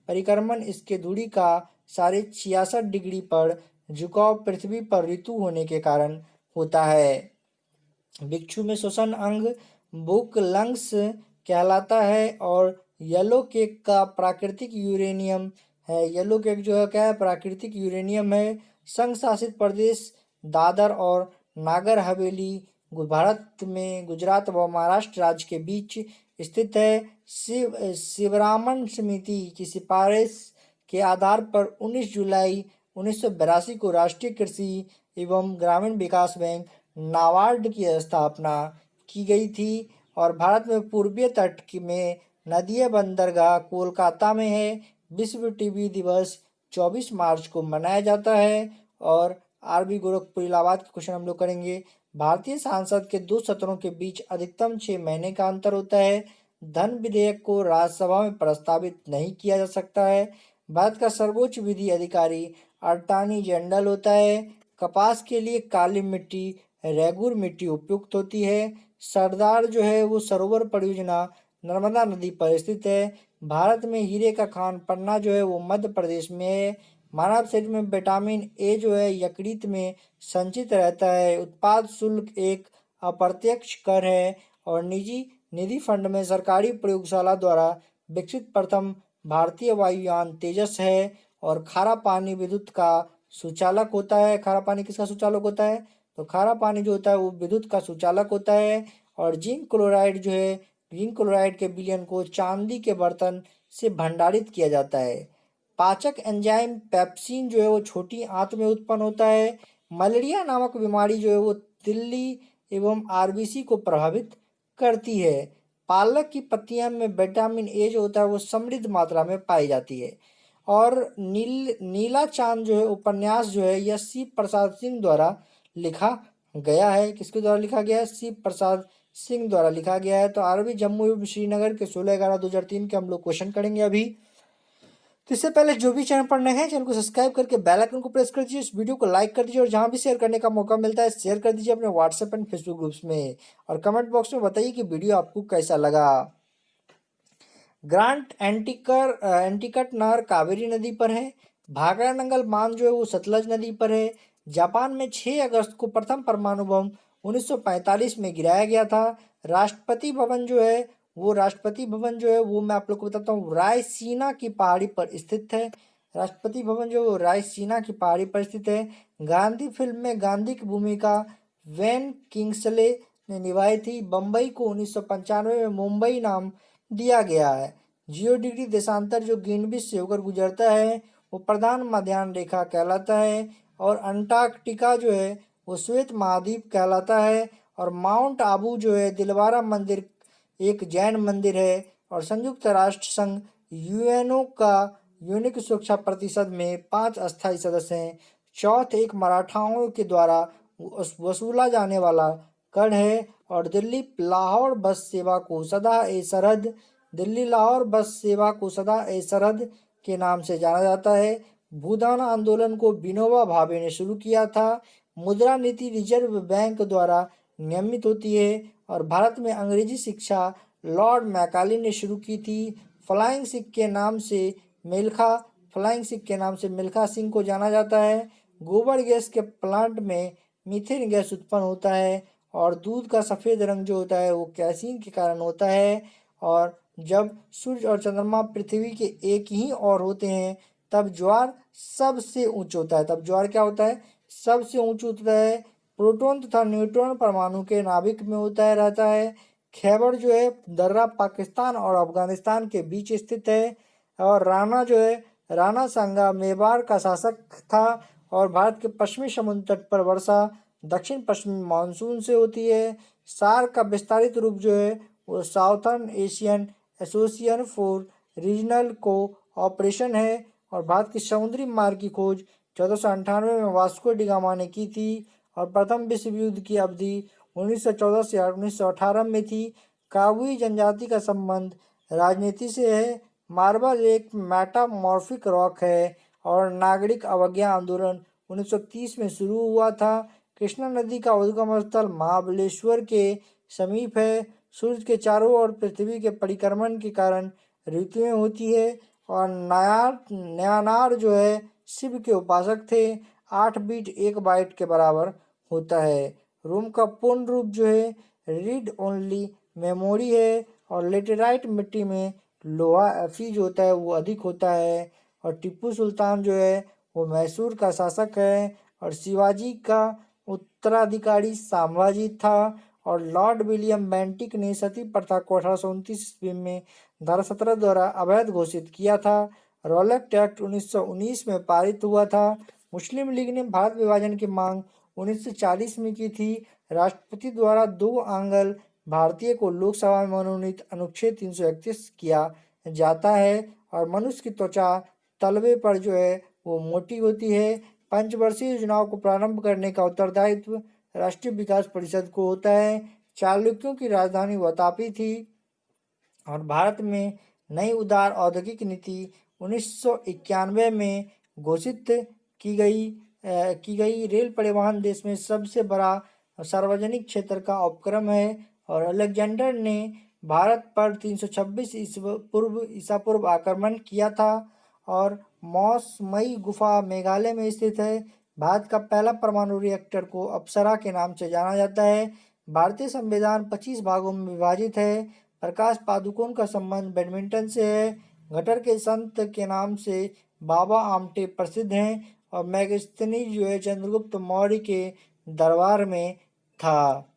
परिक्रमण इसके धुरी का 66.5 डिग्री पर झुकाव पृथ्वी पर ऋतु होने के कारण होता है। भिक्षु में श्वसन अंग भूख लंग्स कहलाता है और येलो केक का प्राकृतिक यूरेनियम है। येलो केक जो है क्या है, प्राकृतिक यूरेनियम है। संघ शासित प्रदेश दादर और नागर हवेली भारत में गुजरात व महाराष्ट्र राज्य के बीच स्थित है। शिवरामन समिति की सिफारिश के आधार पर 19 जुलाई 1982 को राष्ट्रीय कृषि एवं ग्रामीण विकास बैंक नाबार्ड की स्थापना की गई थी। और भारत में पूर्वीय तट में नदीय बंदरगाह कोलकाता में है। विश्व टीबी दिवस 24 मार्च को मनाया जाता है। और आरबी गोरखपुर इलाहाबाद के क्वेश्चन हम लोग करेंगे। भारतीय संसद के दो सत्रों के बीच अधिकतम 6 महीने का अंतर होता है। धन विधेयक को राज्यसभा में प्रस्तावित नहीं किया जा सकता है। भारत का सर्वोच्च विधि अधिकारी अटॉर्नी जनरल होता है। कपास के लिए काली मिट्टी रेगुर मिट्टी उपयुक्त होती है। सरदार जो है वो सरोवर परियोजना नर्मदा नदी पर स्थित है। भारत में हीरे का खान पन्ना जो है वो मध्य प्रदेश में है। मानव शरीर में विटामिन ए जो है यकृत में संचित रहता है। उत्पाद शुल्क एक अप्रत्यक्ष कर है। और निजी निधि फंड में सरकारी प्रयोगशाला द्वारा विकसित प्रथम भारतीय वायुयान तेजस है। और खारा पानी विद्युत का सुचालक होता है। खारा पानी किसका सुचालक होता है, तो खारा पानी जो होता है वो विद्युत का सुचालक होता है। और जिंक क्लोराइड जो है, जिंक क्लोराइड के विलयन को चांदी के बर्तन से भंडारित किया जाता है। पाचक एंजाइम पेप्सिन जो है वो छोटी आंत में उत्पन्न होता है। मलेरिया नामक बीमारी जो है वो तिल्ली एवं आरबीसी को प्रभावित करती है। पालक की पत्तियां में विटामिन ए जो होता है वो समृद्ध मात्रा में पाई जाती है। और नीला चांद जो है उपन्यास जो है यह सी प्रसाद सिंह द्वारा लिखा गया है। किसके द्वारा लिखा गया है, सी प्रसाद सिंह द्वारा लिखा गया है। तो आरबी जम्मू एवं श्रीनगर के 16/11/2003 के हम लोग क्वेश्चन करेंगे अभी। तो इससे पहले जो भी चैनल पर नए हैं चैनल को सब्सक्राइब करके बेल आइकन को प्रेस कर दीजिए, इस वीडियो को लाइक कर दीजिए और जहां भी शेयर करने का मौका मिलता है शेयर कर दीजिए अपने व्हाट्सएप एंड फेसबुक ग्रुप्स में। और कमेंट बॉक्स में बताइए कि वीडियो आपको कैसा लगा। ग्रांट एंटिकट नहर कावेरी नदी पर है। भाखड़ा नंगल बांध जो है वो सतलज नदी पर है। जापान में 6 अगस्त को प्रथम परमाणु बम 1945 में गिराया गया था। राष्ट्रपति भवन जो है वो मैं आप लोग को बताता हूँ रायसीना की पहाड़ी पर स्थित है। राष्ट्रपति भवन जो है वो रायसीना की पहाड़ी पर स्थित है। गांधी फिल्म में गांधी की भूमिका वेन किंग्सले ने निभाई थी। बम्बई को 1995 में मुंबई नाम दिया गया है। 0 डिग्री देशांतर जो ग्रीनविच से होकर गुजरता है वो प्रधान मध्याह्न रेखा कहलाता है। और अंटार्कटिका जो है वो श्वेत महाद्वीप कहलाता है। और माउंट आबू जो है दिलवारा मंदिर एक जैन मंदिर है। और संयुक्त राष्ट्र संघ यूएनओ का यूनिक सुरक्षा परिषद में 5 अस्थायी सदस्य हैं। चौथ एक मराठाओं के द्वारा वसूला जाने वाला कर है। और दिल्ली लाहौर बस सेवा को सदा ए सरहद दिल्ली लाहौर बस सेवा को सदा ए सरहद के नाम से जाना जाता है। भूदान आंदोलन को विनोबा भावे ने शुरू किया था। मुद्रा नीति रिजर्व बैंक द्वारा नियमित होती है। और भारत में अंग्रेजी शिक्षा लॉर्ड मैकाले ने शुरू की थी। फ्लाइंग सिख के नाम से मिल्खा सिंह को जाना जाता है। गोबर गैस के प्लांट में मीथेन गैस उत्पन्न होता है। और दूध का सफ़ेद रंग जो होता है वो कैसीन के कारण होता है। और जब सूर्य और चंद्रमा पृथ्वी के एक ही ओर होते हैं तब ज्वार सबसे ऊंच होता है। तब ज्वार क्या होता है, सबसे ऊंच होता है। प्रोटॉन तथा न्यूट्रॉन परमाणु के नाभिक में रहता है। खैबर जो है दर्रा पाकिस्तान और अफगानिस्तान के बीच स्थित है। और राणा जो है राणा सांगा मेवाड़ का शासक था। और भारत के पश्चिमी समुद्र तट पर वर्षा दक्षिण पश्चिमी मानसून से होती है। सार्क का विस्तारित रूप जो है वो southern Asian association for regional cooperation है। और भारत की समुद्री मार्ग की खोज 1498 में वास्को डी गामा ने की थी। और प्रथम विश्व युद्ध की अवधि 1914 से 1918 में थी। काबुई जनजाति का संबंध राजनीति से है। मार्बल एक मेटामॉर्फिक रॉक है। और नागरिक अवज्ञा आंदोलन 1930 में शुरू हुआ था। कृष्णा नदी का उद्गम स्थल महाबलेश्वर के समीप है। सूर्य के चारों ओर पृथ्वी के परिक्रमण के कारण ऋतुएं होती है। और न्यानार जो है शिव के उपासक थे। 8 बीट 1 बाइट के बराबर होता है। रोम का पूर्ण रूप जो है रीड ओनली मेमोरी है। और लेटेराइट मिट्टी में लोहा Fe जो होता है वो अधिक होता है। और टीपू सुल्तान जो है वो मैसूर का शासक है। और शिवाजी का उत्तराधिकारी संभाजी था। और लॉर्ड विलियम बेंटिक ने सती प्रथा को 1829 ईस्वी में धारा 17 द्वारा अवैध घोषित किया था। रॉलेट एक्ट 1919 में पारित हुआ था। मुस्लिम लीग ने भारत विभाजन की मांग 1940 में की थी। राष्ट्रपति द्वारा 2 आंग्ल भारतीय को लोकसभा में मनोनीत अनुच्छेद 331 किया जाता है। और मनुष्य की त्वचा तलवे पर जो है वो मोटी होती है। पंचवर्षीय योजनाओं को प्रारंभ करने का उत्तरदायित्व राष्ट्रीय विकास परिषद को होता है। चालुक्यों की राजधानी वातापी थी। और भारत में नई उदार औद्योगिक नीति 1991 में घोषित की गई। रेल परिवहन देश में सबसे बड़ा सार्वजनिक क्षेत्र का उपक्रम है। और अलेक्जेंडर ने भारत पर 326 ईसा पूर्व आक्रमण किया था। और मौसमई गुफा मेघालय में स्थित है। भारत का पहला परमाणु रिएक्टर को अप्सरा के नाम से जाना जाता है। भारतीय संविधान 25 भागों में विभाजित है। प्रकाश पादुकोण का संबंध बैडमिंटन से है। गटर के संत के नाम से बाबा आमटे प्रसिद्ध हैं। और मैगस्थनीज जो है चंद्रगुप्त मौर्य के दरबार में था।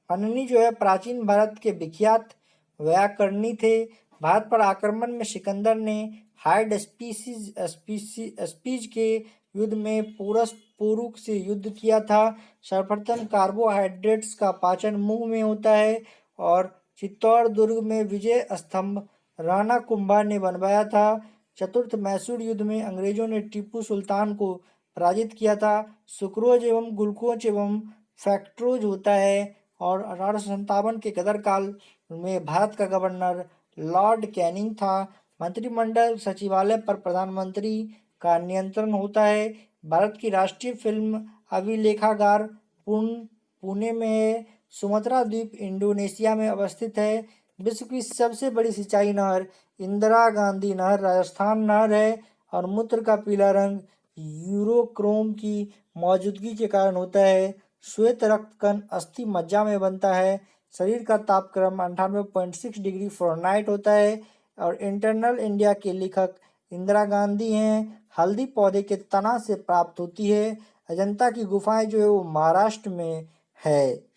अननी जो है प्राचीन भारत के विख्यात व्याकरणी थे। भारत पर आक्रमण में सिकंदर ने हाइड स्पीच के युद्ध में पोरस पोरुक से युद्ध किया था। सर्वप्रथम कार्बोहाइड्रेट्स का पाचन मुंह में होता है। और चित्तौड़ दुर्ग में विजय स्तंभ राणा कुंभा ने बनवाया था। चतुर्थ मैसूर युद्ध में अंग्रेजों ने टीपू सुल्तान को पराजित किया था। सुक्रोज एवं ग्लूकोज एवं फैक्ट्रोज होता है। और 1857 के गदर काल में भारत का गवर्नर लॉर्ड कैनिंग था। मंत्रिमंडल सचिवालय पर प्रधानमंत्री का नियंत्रण होता है। भारत की राष्ट्रीय फिल्म अभिलेखागार पुणे में है। सुमात्रा द्वीप इंडोनेशिया में अवस्थित है। विश्व की सबसे बड़ी सिंचाई नहर इंदिरा गांधी नहर राजस्थान नहर है। और मूत्र का पीला रंग यूरोक्रोम की मौजूदगी के कारण होता है। श्वेत रक्त कण अस्थि मज्जा में बनता है। शरीर का तापक्रम 98.6 डिग्री फ़ारेनहाइट होता है। और इंटरनल इंडिया के लेखक इंदिरा गांधी हैं। हल्दी पौधे के तना से प्राप्त होती है। अजंता की गुफाएं जो है वो महाराष्ट्र में है।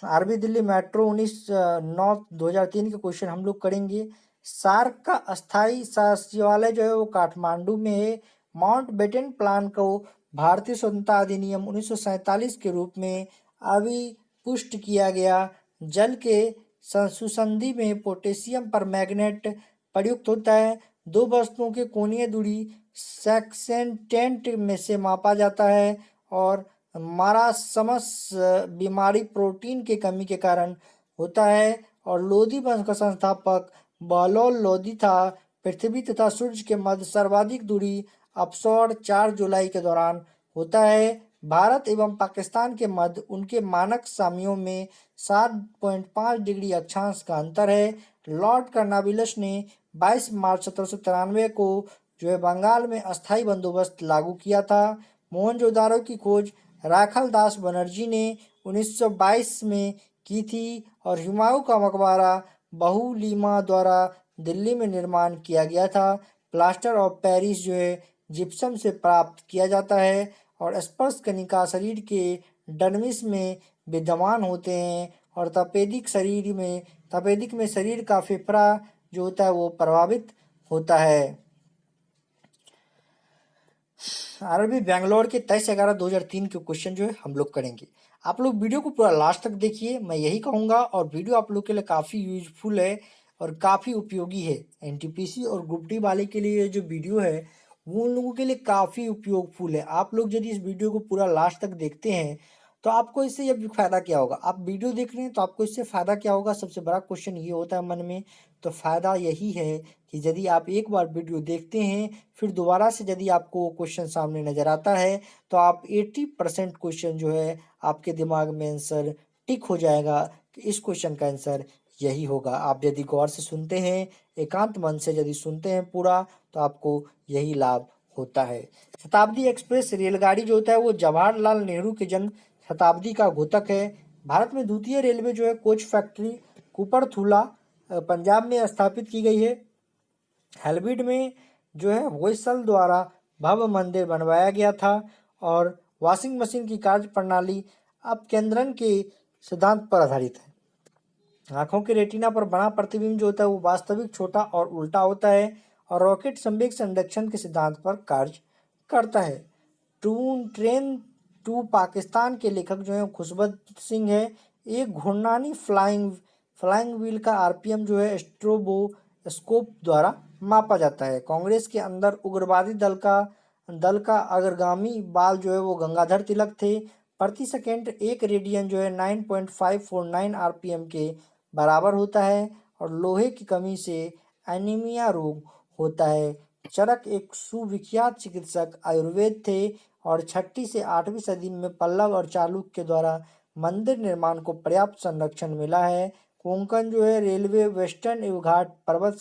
आरबी दिल्ली मेट्रो 19/9/2003 के क्वेश्चन हम लोग करेंगे। सार्क का अस्थायी सचिवालय जो है वो काठमांडू में है। माउंट बेटन प्लान को भारतीय स्वतंत्रता अधिनियम 1947 के रूप में अभिपुष्ट किया गया। जल के सुसंधि में पोटेशियम पर मैग्नेट प्रयुक्त होता है। 2 वस्तुओं के कोणीय दूरी सेक्सेंटेंट में से मापा जाता है। और मारासमस बीमारी प्रोटीन की कमी के कारण होता है। और लोदी वंश का संस्थापक बहलोल लोदी था। पृथ्वी तथा सूर्य के मध्य सर्वाधिक दूरी अपसौर 4 जुलाई के दौरान होता है। भारत एवं पाकिस्तान के मध्य उनके मानक साम्यों में 7.5 डिग्री अक्षांश का अंतर है। लॉर्ड कर्नवालिस ने 22 मार्च 1793 को जो है बंगाल में अस्थायी बंदोबस्त लागू किया था। मोहनजोदारो की खोज राखल दास बनर्जी ने 1922 में की थी। और हुमायूं का मकबरा बहुलीमा द्वारा दिल्ली में निर्माण किया गया था। प्लास्टर ऑफ पेरिस जो है जिप्सम से प्राप्त किया जाता है। और स्पर्श कनिका शरीर के डर्मिस में विद्यमान होते हैं। और तपेदिक में शरीर का फेफड़ा जो होता है वो प्रभावित होता है। आरबी बेंगलोर के 23/11/2003 के क्वेश्चन जो है हम लोग करेंगे। आप लोग वीडियो को पूरा लास्ट तक देखिए, मैं यही कहूँगा। और वीडियो आप लोग के लिए काफ़ी यूजफुल है और काफ़ी उपयोगी है। एनटीपीसी और ग्रुप डी वाले के लिए जो वीडियो है वो उन लोगों के लिए काफ़ी उपयोगफुल है। आप लोग यदि इस वीडियो को पूरा लास्ट तक देखते हैं तो आपको इससे ये फ़ायदा क्या होगा। आप वीडियो देख रहे हैं तो आपको इससे फ़ायदा क्या होगा, सबसे बड़ा क्वेश्चन ये होता है मन में। तो फ़ायदा यही है कि यदि आप एक बार वीडियो देखते हैं फिर दोबारा से यदि आपको क्वेश्चन सामने नज़र आता है तो आप 80% क्वेश्चन जो है आपके दिमाग में आंसर टिक हो जाएगा कि इस क्वेश्चन का आंसर यही होगा। आप यदि गौर से सुनते हैं, एकांत मन से यदि सुनते हैं पूरा, तो आपको यही लाभ होता है। शताब्दी एक्सप्रेस रेलगाड़ी जो होता है वो जवाहरलाल नेहरू के जन्म शताब्दी का घोतक है। भारत में द्वितीय रेलवे जो है कोच फैक्ट्री कूपरथुला पंजाब में स्थापित की गई है। हेल्बिड में जो है होयसल द्वारा भव्य मंदिर बनवाया गया था। और वॉशिंग मशीन की कार्य प्रणाली अपकेंद्रन के सिद्धांत पर आधारित है। आंखों के रेटिना पर बना प्रतिबिंब जो होता है वो वास्तविक छोटा और उल्टा होता है और रॉकेट संवेग संरक्षण के सिद्धांत पर कार्य करता है। ट्रेन टू पाकिस्तान के लेखक जो है खुशबंत सिंह है। एक घूर्णनी फ्लाइंग व्हील का आरपीएम जो है स्ट्रोबोस्कोप द्वारा मापा जाता है। कांग्रेस के अंदर उग्रवादी दल का अग्रगामी बाल जो है वो गंगाधर तिलक थे। प्रति सेकेंड एक रेडियन जो है 9.549 आरपीएम के बराबर होता है और लोहे की कमी से एनीमिया रोग होता है। चरक एक सुविख्यात चिकित्सक आयुर्वेद थे और 6वीं से 8वीं सदी में पल्लव और चालुक्य के द्वारा मंदिर निर्माण को पर्याप्त संरक्षण मिला है। कोंकण जो है रेलवे वेस्टर्न एवं घाट पर्वत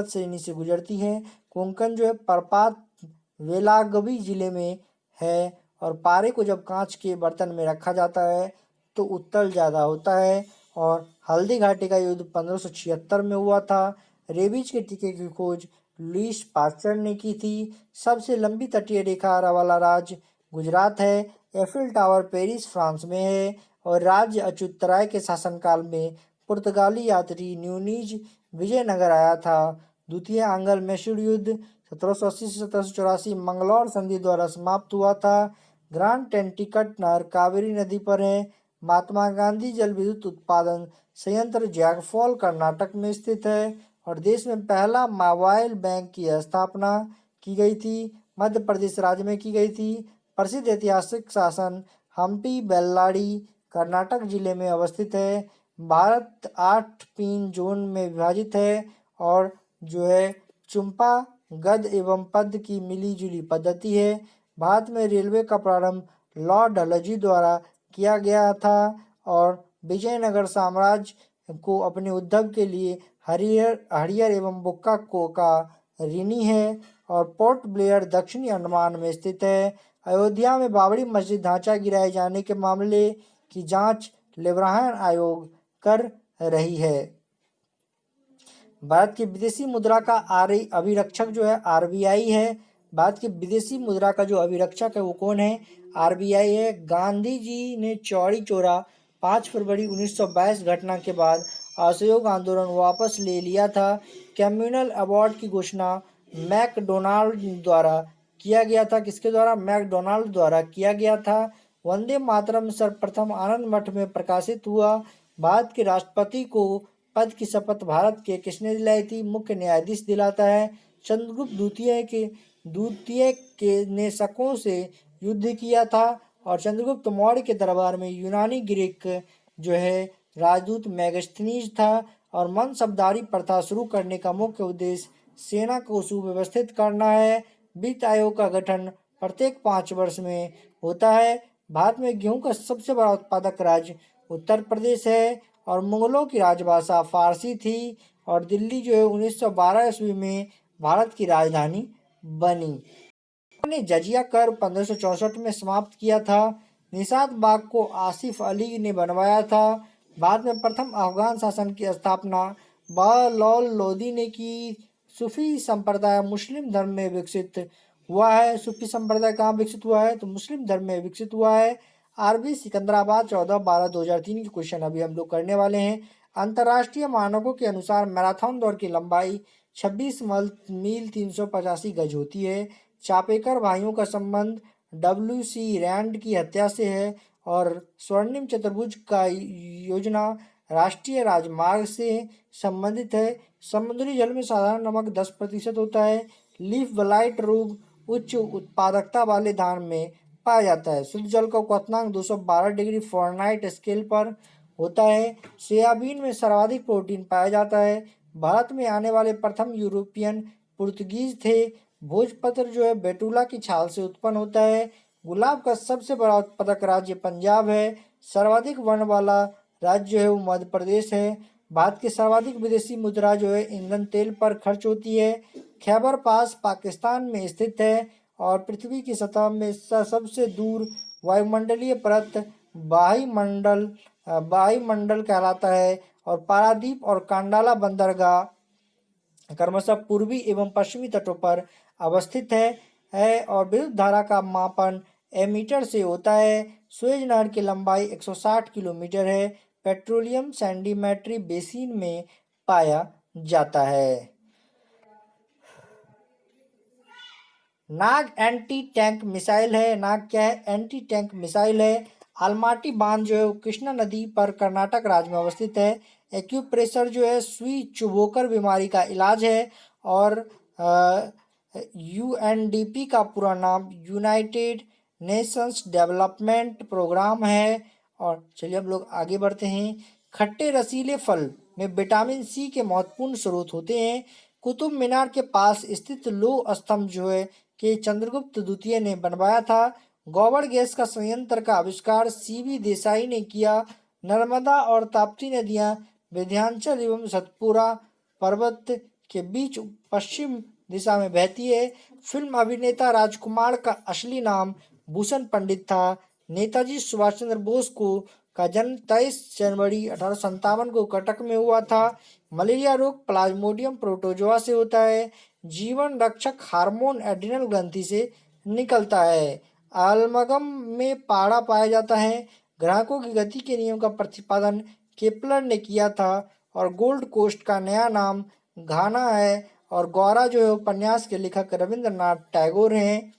श्रेणी से गुजरती है। कोंकण जो है प्रपात वेलागवी जिले में है और पारे को जब कांच के बर्तन में रखा जाता है तो उत्तल ज़्यादा होता है। और हल्दी घाटी का युद्ध 1576 में हुआ था। रेबीज के टीके की खोज लुईस पास्चर ने की थी। सबसे लंबी तटीय रेखा वाला राज्य गुजरात है। एफिल टावर पेरिस फ्रांस में है और राज्य अच्युतराय के शासनकाल में पुर्तगाली यात्री न्यूनीज विजयनगर आया था। द्वितीय आंग्ल मैसूर युद्ध 1780 से 1784 मंगलौर संधि द्वारा समाप्त हुआ था। ग्रांड टेंटिकट नहर कावेरी नदी पर है। महात्मा गांधी जल विद्युत उत्पादन संयंत्र जैगफॉल कर्नाटक में स्थित है और देश में पहला मोबाइल बैंक की स्थापना की गई थी मध्य प्रदेश राज्य में की गई थी। प्रसिद्ध ऐतिहासिक शासन हम्पी बेल्लारी कर्नाटक जिले में अवस्थित है। भारत 8 पीन जोन में विभाजित है और जो है चुंपा गद एवं पद की मिलीजुली पद्धति है। भारत में रेलवे का प्रारंभ लॉर्ड डलहौजी द्वारा किया गया था और विजयनगर साम्राज्य को अपने उद्योग के लिए हरियर एवं बुक्का को का ऋणी है। और पोर्ट ब्लेयर दक्षिणी अंडमान में स्थित है। अयोध्या में बाबरी मस्जिद ढांचा गिराए जाने के मामले की जांच लेब्राहन आयोग कर रही है। भारत की विदेशी मुद्रा का अभिरक्षक जो है आरबीआई है। भारत की विदेशी मुद्रा का जो अभिरक्षक है वो कौन है? आरबीआई है। गांधी जी ने चौरी चौरा 5 फरवरी 1922 घटना के बाद असहयोग आंदोलन वापस ले लिया था। कम्युनल अवार्ड की घोषणा मैकडोनाल्ड द्वारा किया गया था। किसके द्वारा? मैकडोनाल्ड द्वारा किया गया था। वंदे मातरम सर्वप्रथम आनंद मठ में प्रकाशित हुआ। भारत के राष्ट्रपति को पद की शपथ भारत के किसने दिलाई थी? मुख्य न्यायाधीश दिलाता है। चंद्रगुप्त द्वितीय के ने शकों से युद्ध किया था और चंद्रगुप्त मौर्य के दरबार में यूनानी ग्रीक जो है राजदूत मेगास्थनीज था। और मनसबदारी प्रथा शुरू करने का मुख्य उद्देश्य सेना को सुव्यवस्थित करना है। वित्त आयोग का गठन प्रत्येक 5 वर्ष में होता है। भारत में गेहूं का सबसे बड़ा उत्पादक राज्य उत्तर प्रदेश है और मुगलों की राजभाषा फारसी थी और दिल्ली जो है 1912 ईस्वी में भारत की राजधानी बनी। उन्होंने जजिया कर 1564 में समाप्त किया था। निषाद बाग को आसिफ अली ने बनवाया था। बाद में प्रथम अफगान शासन की स्थापना बहलौल लोदी ने की। सूफी संप्रदाय मुस्लिम धर्म में विकसित हुआ है। सूफी संप्रदाय कहाँ विकसित हुआ है? तो मुस्लिम धर्म में विकसित हुआ है। आरबी सिकंदराबाद 14/12/2003 के क्वेश्चन अभी हम लोग करने वाले हैं। अंतर्राष्ट्रीय मानकों के अनुसार मैराथन दौड़ की लंबाई 26 मील 385 गज होती है। चापेकर भाइयों का संबंध डब्ल्यू.सी. रैंड की हत्या से है और स्वर्णिम चतुर्भुज का योजना राष्ट्रीय राजमार्ग से संबंधित है। समुद्री जल में साधारण नमक 10% होता है। लीफ ब्लाइट रोग उच्च उत्पादकता वाले धान में पाया जाता है। शुद्ध जल का क्वथनांक 212 डिग्री फ़ारेनहाइट स्केल पर होता है। सोयाबीन में सर्वाधिक प्रोटीन पाया जाता है। भारत में आने वाले प्रथम यूरोपियन पुर्तगीज थे। भोजपत्र जो है बेटुला की छाल से उत्पन्न होता है। गुलाब का सबसे बड़ा उत्पादक राज्य पंजाब है। सर्वाधिक वन वाला राज्य है वो मध्य प्रदेश है। भारत की सर्वाधिक विदेशी मुद्रा जो है ईंधन तेल पर खर्च होती है। खैबर पास पाकिस्तान में स्थित है और पृथ्वी की सतह में सबसे दूर वायुमंडलीय परत वायुमंडल कहलाता है। और पारादीप और कांडाला बंदरगाह क्रमशः पूर्वी एवं पश्चिमी तटों पर अवस्थित है और विद्युत धारा का मापन एमीटर से होता है। सुएज नहर की लंबाई 160 किलोमीटर है। पेट्रोलियम सेडिमेंट्री बेसिन में पाया जाता है। नाग एंटी टैंक मिसाइल है। नाग क्या है? एंटी टैंक मिसाइल है। आलमाटी बांध जो है वो कृष्णा नदी पर कर्नाटक राज्य में अवस्थित है। एक्यूप्रेशर जो है सुई चुभोकर बीमारी का इलाज है। और यूएनडीपी का पूरा नाम यूनाइटेड नेशंस डेवलपमेंट प्रोग्राम है। और चलिए अब लोग आगे बढ़ते हैं। खट्टे रसीले फल में विटामिन सी के महत्वपूर्ण स्रोत होते हैं। कुतुब मीनार के पास स्थित लौह स्तंभ जो है कि चंद्रगुप्त द्वितीय ने बनवाया था। गोबर गैस का संयंत्र का आविष्कार सीवी देसाई ने किया। नर्मदा और ताप्ती नदियां विंध्याचल एवं सतपुरा पर्वत के बीच पश्चिम दिशा में बहती है। फिल्म अभिनेता राजकुमार का असली नाम भूषण पंडित था। नेताजी सुभाष चंद्र बोस का जन्म 23 जनवरी 1857 को कटक में हुआ था। मलेरिया रोग प्लाज्मोडियम प्रोटोजोआ से होता है। जीवन रक्षक हार्मोन एड्रिनल ग्रंथि से निकलता है। आलमगम में पारा पाया जाता है। ग्राहकों की गति के नियम का प्रतिपादन केपलर ने किया था। और गोल्ड कोस्ट का नया नाम घाना है। और गौरा जो है उपन्यास के लेखक रविंद्रनाथ टैगोर हैं।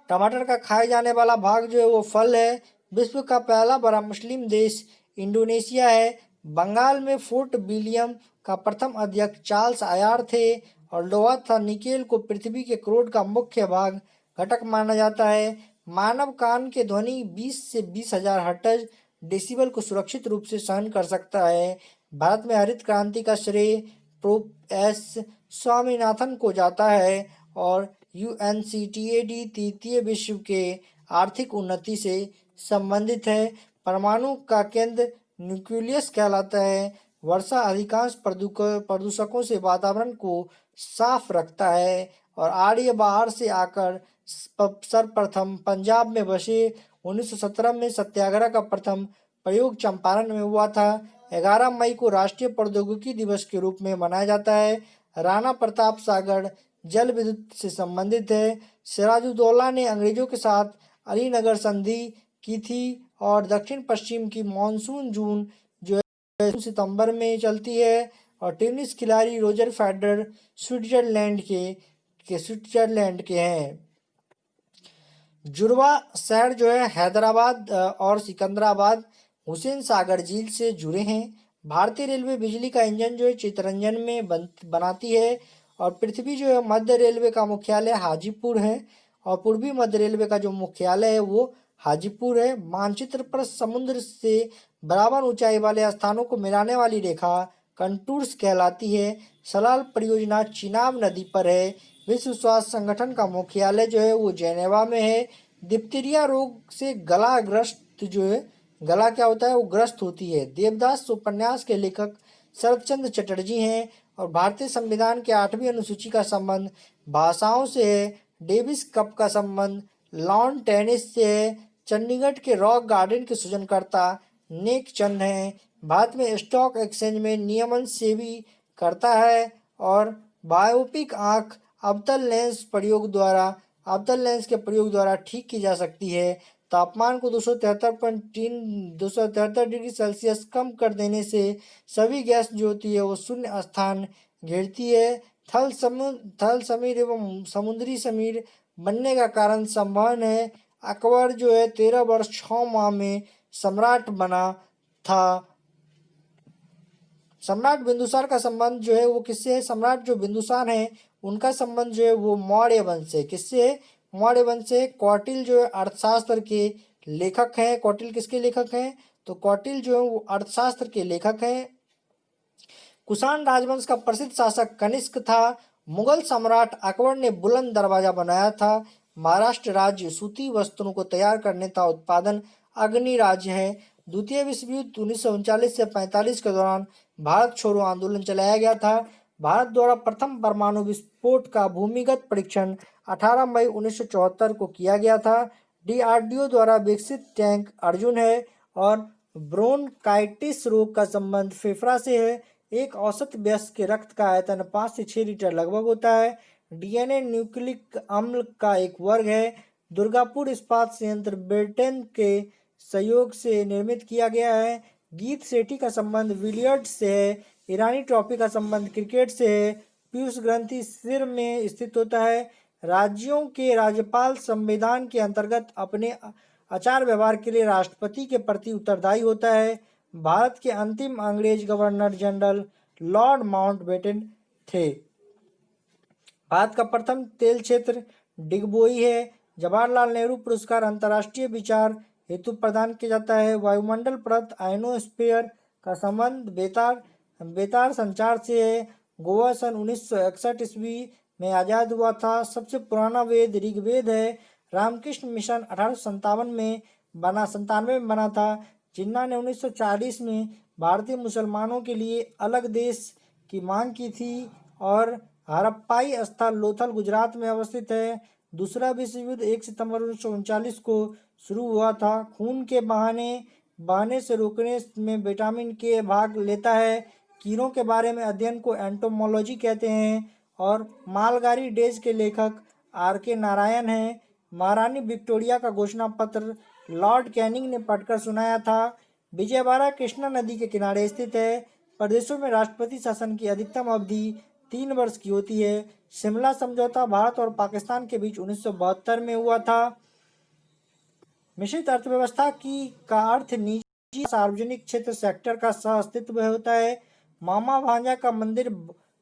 टमाटर का खाए जाने वाला भाग जो है वो फल है। विश्व का पहला बड़ा मुस्लिम देश इंडोनेशिया है। बंगाल में फोर्ट विलियम का प्रथम अध्यक्ष चार्ल्स आयर थे। और लोहा तथा निकेल को पृथ्वी के क्रोड का मुख्य भाग घटक माना जाता है। मानव कान के ध्वनि 20 से 20,000 हर्ट्ज डेसिबल को सुरक्षित रूप से सहन कर सकता है। भारत में हरित क्रांति का श्रेय प्रो एस स्वामीनाथन को जाता है। और यूएनसीटीएडी तृतीय विश्व के आर्थिक उन्नति से संबंधित है। परमाणु का केंद्र न्यूक्लियस कहलाता है। वर्षा अधिकांश प्रदूषकों से वातावरण को साफ रखता है। और आर्य बाहर से आकर सर्वप्रथम पंजाब में बसे। 1917 में सत्याग्रह का प्रथम प्रयोग चंपारण में हुआ था। 11 मई को राष्ट्रीय प्रौद्योगिकी दिवस के रूप में मनाया जाता है। राणा प्रताप सागर जल विद्युत से संबंधित है। सिराजुद्दौला ने अंग्रेजों के साथ अलीनगर संधि की थी। और दक्षिण पश्चिम की मानसून जून जो है सितंबर में चलती है। और टेनिस खिलाड़ी रोजर फेडरर स्विट्जरलैंड के हैं। जुड़वा शहर जो है हैदराबाद और सिकंदराबाद हुसैन सागर झील से जुड़े हैं। भारतीय रेलवे बिजली का इंजन जो है चितरंजन में बनाती है। और पृथ्वी जो है मध्य रेलवे का मुख्यालय हाजीपुर है। और पूर्वी मध्य रेलवे का जो मुख्यालय है वो हाजीपुर है। मानचित्र पर समुद्र से बराबर ऊंचाई वाले स्थानों को मिलाने वाली रेखा कंटूर्स कहलाती है। सलाल परियोजना चिनाब नदी पर है। विश्व स्वास्थ्य संगठन का मुख्यालय जो है वो जेनेवा में है। डिप्थीरिया रोग से गला ग्रस्त जो है गला क्या होता है वो ग्रस्त होती है। देवदास उपन्यास के लेखक शरदचंद्र चटर्जी हैं। और भारतीय संविधान के 8वीं अनुसूची का संबंध भाषाओं से है। डेविस कप का संबंध लॉन टेनिस से है। चंडीगढ़ के रॉक गार्डन के सृजनकर्ता नेक चंद हैं। भारत में स्टॉक एक्सचेंज में नियमन सेवी करता है। और बायोपिक आंख अवतल लेंस के प्रयोग द्वारा ठीक की जा सकती है। तापमान को 273 डिग्री सेल्सियस कम कर देने से सभी गैस जो होती है वो शून्य स्थान घेरती है। थल समीर एवं समुद्री समीर बनने का कारण संवहन है। अकबर जो है 13 वर्ष 6 माह में सम्राट बना था। सम्राट बिंदुसार का संबंध जो है वो किससे है? सम्राट जो बिंदुसार हैं उनका संबंध जो है वो मौर्य वंश से। किससे है? मौर्य वंश से। कौटिल जो है अर्थशास्त्र के लेखक हैं। कौटिल किसके लेखक हैं? तो कौटिल जो है वो अर्थशास्त्र के लेखक हैं। कुषाण राजवंश का प्रसिद्ध शासक कनिष्क था। मुगल सम्राट अकबर ने बुलंद दरवाजा बनाया था। महाराष्ट्र राज्य सूती वस्त्रों को तैयार करने का उत्पादन अग्नि राज्य है। द्वितीय विश्व युद्ध 1939 से 45 के दौरान भारत छोड़ो आंदोलन चलाया गया था। भारत द्वारा प्रथम परमाणु विस्फोट का भूमिगत परीक्षण 18 मई 1974 को किया गया था। डीआरडीओ द्वारा विकसित टैंक अर्जुन है और ब्रोंकाइटिस रोग का संबंध फेफड़ा से है। एक औसत वयस्क के रक्त का आयतन 5 से 6 लीटर लगभग होता है। डीएनए न्यूक्लिक अम्ल का एक वर्ग है। दुर्गापुर इस्पात संयंत्र ब्रिटेन के सहयोग से निर्मित किया गया है। गीत सेठी का संबंध विलियर्ड्स से है। ईरानी ट्रॉफी का संबंध क्रिकेट से है। पीयूष ग्रंथि सिर में स्थित होता है। राज्यों के राज्यपाल संविधान के अंतर्गत अपने आचार व्यवहार के लिए राष्ट्रपति के प्रति उत्तरदायी होता है। भारत के अंतिम अंग्रेज गवर्नर जनरल लॉर्ड माउंटबेटन थे। भारत का प्रथम तेल क्षेत्र डिगबोई है। जवाहरलाल नेहरू पुरस्कार अंतर्राष्ट्रीय विचार हेतु प्रदान किया जाता है। वायुमंडल परत आयनोस्फीयर का संबंध बेतार संचार से है। गोवा सन 1961 ईस्वी में आज़ाद हुआ था। सबसे पुराना वेद ऋग्वेद है। रामकृष्ण मिशन 1897 में बना था। जिन्ना ने 1940 में भारतीय मुसलमानों के लिए अलग देश की मांग की थी और हड़प्पाई स्थल लोथल गुजरात में अवस्थित है। दूसरा विश्व युद्ध 1 सितंबर 1939 को शुरू हुआ था। खून के बहाने से रोकने में विटामिन के भाग लेता है। कीड़ों के बारे में अध्ययन को एंटोमोलॉजी कहते हैं और मालगाड़ी डेज के लेखक आर.के. नारायण हैं। महारानी विक्टोरिया का घोषणा पत्र लॉर्ड कैनिंग ने पढ़कर सुनाया था। विजयवाड़ा कृष्णा नदी के किनारे स्थित है। प्रदेशों में राष्ट्रपति शासन की अधिकतम अवधि 3 वर्ष की होती है। शिमला समझौता भारत और पाकिस्तान के बीच 1972 में हुआ था। मिश्रित अर्थव्यवस्था का अर्थ निजी सार्वजनिक क्षेत्र सेक्टर का सह अस्तित्व होता है। मामा भांजा का मंदिर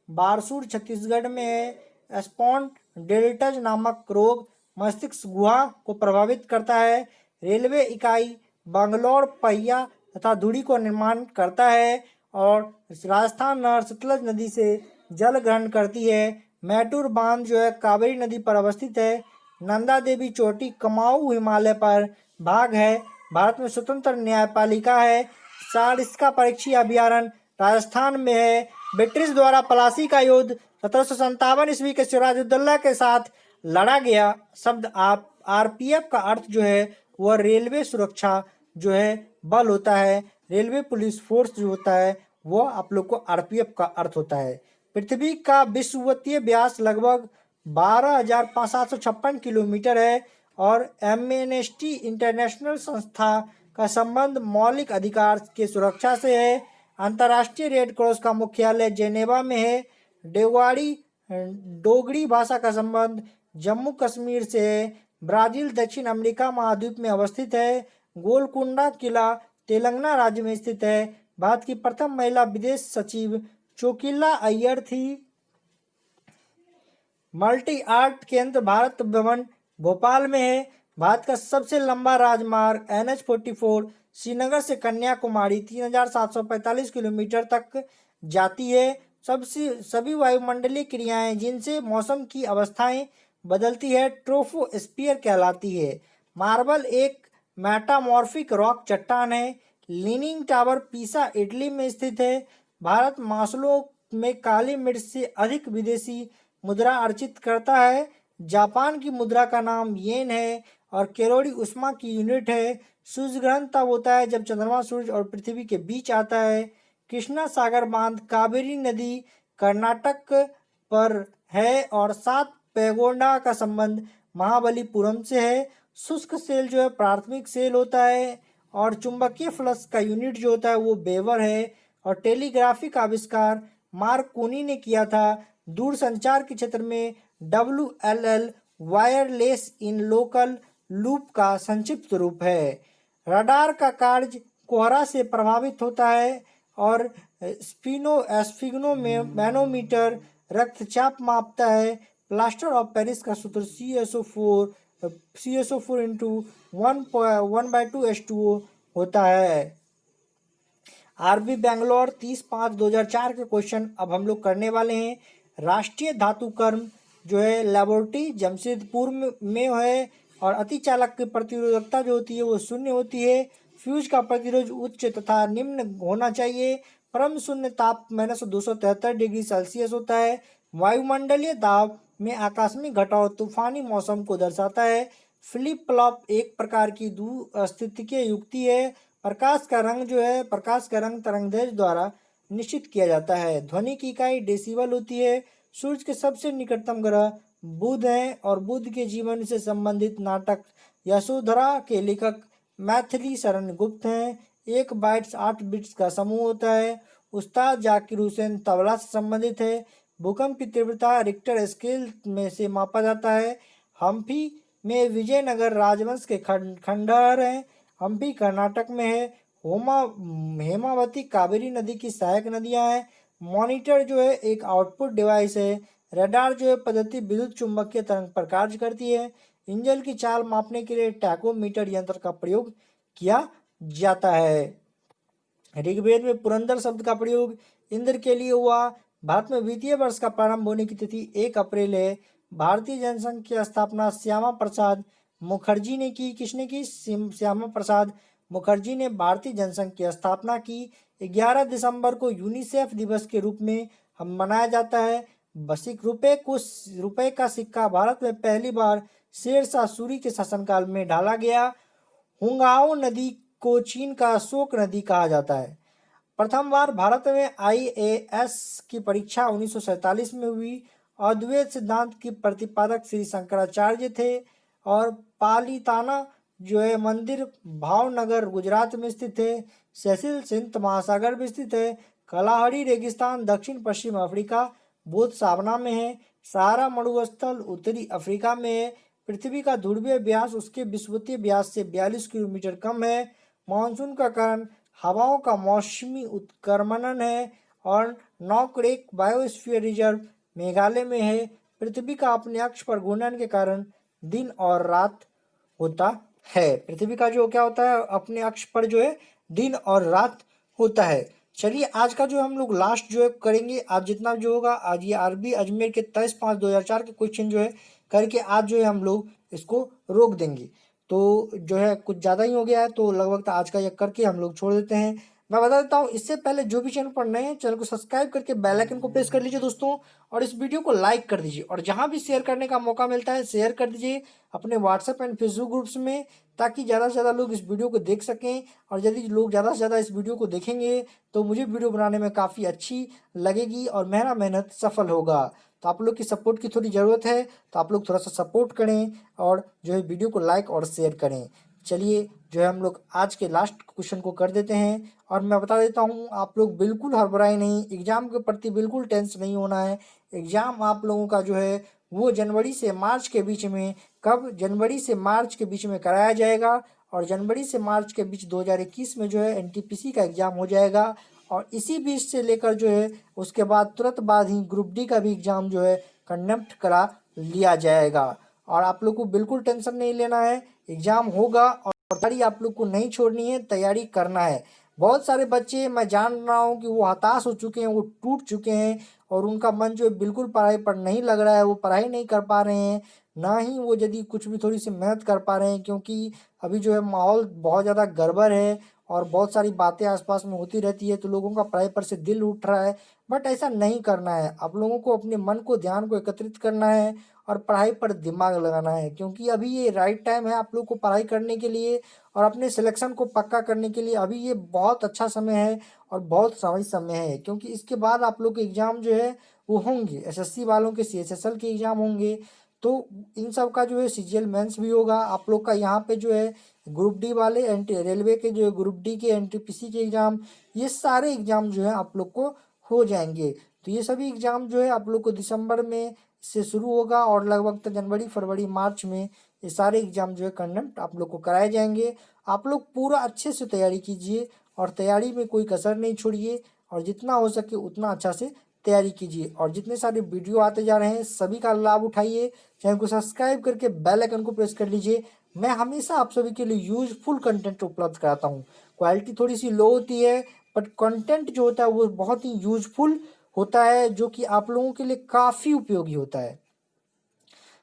बारसूर छत्तीसगढ़ में है। स्पॉन्डिलिटिस नामक रोग मस्तिष्क गुहा को प्रभावित करता है। रेलवे इकाई बंगलौर पहिया तथा धुरी को निर्माण करता है और राजस्थान नहर सतलज नदी से जल ग्रहण करती है। मैटूर बांध जो है कावेरी नदी पर अवस्थित है। नंदा देवी चोटी कुमाऊं हिमालय पर भाग है। भारत में स्वतंत्र न्यायपालिका है। सारिस्का पक्षी अभयारण्य राजस्थान में है। ब्रिटिश द्वारा प्लासी का युद्ध 1757 ईस्वी के सिराजुद्दौला के साथ लड़ा गया। शब्द आरपीएफ का अर्थ जो है वह रेलवे सुरक्षा जो है बल होता है। रेलवे पुलिस फोर्स जो होता है वह आप लोग को आरपीएफ का अर्थ होता है। पृथ्वी का विषुवतीय व्यास लगभग 12,756 किलोमीटर है और एमनेस्टी इंटरनेशनल संस्था का संबंध मौलिक अधिकार के सुरक्षा से है। अंतर्राष्ट्रीय रेड क्रॉस का मुख्यालय जेनेवा में है। डोगरी भाषा का संबंध जम्मू कश्मीर से है। ब्राजील दक्षिण अमेरिका महाद्वीप में अवस्थित है। गोलकुंडा किला तेलंगाना राज्य में स्थित है। भारत की प्रथम महिला विदेश सचिव चोकिला अय्यर थी। मल्टी आर्ट केंद्र भारत भवन भोपाल में है। भारत का सबसे लंबा राजमार्ग NH-44 श्रीनगर से कन्याकुमारी 3,745 किलोमीटर तक जाती है। सभी वायुमंडलीय क्रियाएं जिनसे मौसम की अवस्थाएं बदलती है ट्रोपोस्फियर कहलाती है। मार्बल एक मेटामॉर्फिक रॉक चट्टान है। लीनिंग टावर पीसा इटली में स्थित है। भारत मास्लो में काली मिर्च से अधिक विदेशी मुद्रा अर्जित करता है। जापान की मुद्रा का नाम येन है और केरोड़ी उष्मा की यूनिट है। सूर्य ग्रहण तब होता है जब चंद्रमा सूर्य और पृथ्वी के बीच आता है। कृष्णा सागर बांध कावेरी नदी कर्नाटक पर है और 7 पैगोडा का संबंध महाबलीपुरम से है। शुष्क सेल जो है प्राथमिक सेल होता है और चुंबकीय फ्लक्स का यूनिट जो होता है वो वेबर है। और टेलीग्राफी का आविष्कार मार्कोनी ने किया था। दूरसंचार के क्षेत्र में WLL wireless in local loop का संक्षिप्त रूप है। रडार का कार्य कोहरा से प्रभावित होता है और स्फिग्नो मैनोमीटर रक्तचाप मापता है। प्लास्टर ऑफ पेरिस का सूत्र CSO4 इंटू 1/2H2O होता है। आरबी बेंगलोर 30/5/2004 के क्वेश्चन अब हम लोग करने वाले हैं। राष्ट्रीय धातु कर्म जो है लेबोरेटरी जमशेदपुर में है और अति चालक की प्रतिरोधकता जो होती है वो 0 होती है। फ्यूज का प्रतिरोध उच्च तथा निम्न होना चाहिए। परम शून्य ताप -273 डिग्री सेल्सियस होता है। वायुमंडलीय दाब में आकस्मिक घटाव तूफानी मौसम को दर्शाता है। फ्लिप फ्लॉप एक प्रकार की द्विस्थितिकीय युक्ति है। प्रकाश का रंग तरंगदैर्घ्य द्वारा निश्चित किया जाता है। ध्वनि की इकाई डेसिबल होती है। सूर्य के सबसे निकटतम ग्रह बुध है और बुध के जीवन से संबंधित नाटक यशोधरा के लेखक मैथिली शरण गुप्त हैं। 1 बाइट्स 8 बिट्स का समूह होता है। उस्ताद जाकिर हुसैन तबला से संबंधित है। भूकंप की तीव्रता रिक्टर स्केल में से मापा जाता है। हम्पी में विजयनगर राजवंश के खंडहर हैं। हम्पी कर्नाटक में है। हेमावती कावेरी नदी की सहायक नदियां हैं। मॉनिटर जो है एक आउटपुट डिवाइस है। रडार जो है पद्धति विद्युत चुंबकीय तरंग पर कार्य करती है। इंजन की चाल मापने के लिए टैकोमीटर यंत्र का प्रयोग किया जाता है। ऋग्वेद में पुरंदर शब्द का प्रयोग इंद्र के लिए हुआ। भारत में वित्तीय वर्ष का प्रारंभ होने की तिथि 1 अप्रैल है। भारतीय जनसंघ की स्थापना श्यामा प्रसाद मुखर्जी ने की। किसने की? श्यामा प्रसाद मुखर्जी ने भारतीय जनसंघ की स्थापना की। 11 दिसंबर को यूनिसेफ दिवस के रूप में हम मनाया जाता है। बसिक रुपए का सिक्का भारत में पहली बार शेरशाह सूरी के शासनकाल में ढाला गया। हुंगाओ नदी को चीन का अशोक नदी कहा जाता है। प्रथम बार भारत में IAS की परीक्षा 1947 में हुई। अद्वैत सिद्धांत की प्रतिपादक श्री शंकराचार्य थे। और पालीताना जो है मंदिर भावनगर गुजरात में स्थित है। सेसिल सिंध महासागर में स्थित है। कलाहड़ी रेगिस्तान दक्षिण पश्चिम अफ्रीका बोत्सवाना में है। सहारा मरुस्थल उत्तरी अफ्रीका में है। पृथ्वी का ध्रुवीय व्यास उसके विषुवतीय व्यास से 42 किलोमीटर कम है। मानसून का कारण हवाओं का मौसमी उत्क्रमण है। और नौक्रेक बायोस्फीयर रिजर्व मेघालय में है। पृथ्वी का अपने अक्ष पर घूर्णन के कारण दिन और रात होता है। पृथ्वी का जो क्या होता है अपने अक्ष पर जो है दिन और रात होता है। चलिए आज का जो हम लोग लास्ट जो है करेंगे। आज जितना जो होगा आज ये आरबी अजमेर के 23/5/2004 के क्वेश्चन जो है करके आज जो है हम लोग इसको रोक देंगे। तो जो है कुछ ज़्यादा ही हो गया है तो लगभग आज का ये करके हम लोग छोड़ देते हैं। मैं बता देता हूँ इससे पहले जो भी चैनल पर नए हैं चैनल को सब्सक्राइब करके बेल आइकन को प्रेस कर लीजिए दोस्तों। और इस वीडियो को लाइक कर दीजिए और जहाँ भी शेयर करने का मौका मिलता है शेयर कर दीजिए अपने व्हाट्सएप एंड फेसबुक ग्रुप्स में, ताकि ज़्यादा से ज़्यादा लोग इस वीडियो को देख सकें। और यदि लोग ज़्यादा से ज़्यादा इस वीडियो को देखेंगे तो मुझे वीडियो बनाने में काफ़ी अच्छी लगेगी और मेरा मेहनत सफल होगा। तो आप लोग की सपोर्ट की थोड़ी ज़रूरत है तो आप लोग थोड़ा सा सपोर्ट करें और जो है वीडियो को लाइक और शेयर करें। चलिए जो है हम लोग आज के लास्ट क्वेश्चन को कर देते हैं। और मैं बता देता हूँ आप लोग बिल्कुल हड़बड़ाए नहीं, एग्ज़ाम के प्रति बिल्कुल टेंस नहीं होना है। एग्ज़ाम आप लोगों का जो है वो जनवरी से मार्च के बीच में जनवरी से मार्च के बीच में कराया जाएगा। और जनवरी से मार्च के बीच 2021 में जो है NTPC का एग्ज़ाम हो जाएगा। और इसी बीच से लेकर जो है उसके बाद तुरंत बाद ही ग्रुप डी का भी एग्ज़ाम जो है कंडक्ट करा लिया जाएगा। और आप लोग को बिल्कुल टेंशन नहीं लेना है, एग्ज़ाम होगा और तैयारी आप लोग को नहीं छोड़नी है, तैयारी करना है। बहुत सारे बच्चे मैं जान रहा हूँ कि वो हताश हो चुके हैं, वो टूट चुके हैं और उनका मन जो है बिल्कुल पढ़ाई पर नहीं लग रहा है, वो पढ़ाई नहीं कर पा रहे हैं, ना ही वो यदि कुछ भी थोड़ी सी मेहनत कर पा रहे हैं। क्योंकि अभी जो है माहौल बहुत ज़्यादा गड़बड़ है और बहुत सारी बातें आसपास में होती रहती है तो लोगों का पढ़ाई पर से दिल उठ रहा है। बट ऐसा नहीं करना है, आप लोगों को अपने मन को ध्यान को एकत्रित करना है और पढ़ाई पर दिमाग लगाना है। क्योंकि अभी ये राइट टाइम है आप लोग को पढ़ाई करने के लिए और अपने सिलेक्शन को पक्का करने के लिए। अभी ये बहुत अच्छा समय है और बहुत सही समय है। क्योंकि इसके बाद आप लोग के एग्ज़ाम जो है वो होंगे, SSC वालों के CHSL के एग्ज़ाम होंगे। तो इन सब का जो है CGL मेंस भी होगा आप लोग का। यहाँ पे जो है ग्रुप डी वाले रेलवे के जो है ग्रुप डी के NTPC के एग्ज़ाम, ये सारे एग्ज़ाम जो है आप लोग को हो जाएंगे। तो ये सभी एग्ज़ाम जो है आप लोग को दिसंबर में से शुरू होगा और लगभग तो जनवरी फरवरी मार्च में ये सारे एग्ज़ाम जो है कंडक्ट आप लोग को कराए जाएंगे। आप लोग पूरा अच्छे से तैयारी कीजिए और तैयारी में कोई कसर नहीं छोड़िए और जितना हो सके उतना अच्छा से तैयारी कीजिए। और जितने सारे वीडियो आते जा रहे हैं सभी का लाभ उठाइए। चैनल को सब्सक्राइब करके बेल आइकन को प्रेस कर लीजिए। मैं हमेशा आप सभी के लिए यूजफुल कंटेंट उपलब्ध कराता हूँ। क्वालिटी थोड़ी सी लो होती है बट कंटेंट जो होता है वो बहुत ही यूजफुल होता है, जो कि आप लोगों के लिए काफ़ी उपयोगी होता है।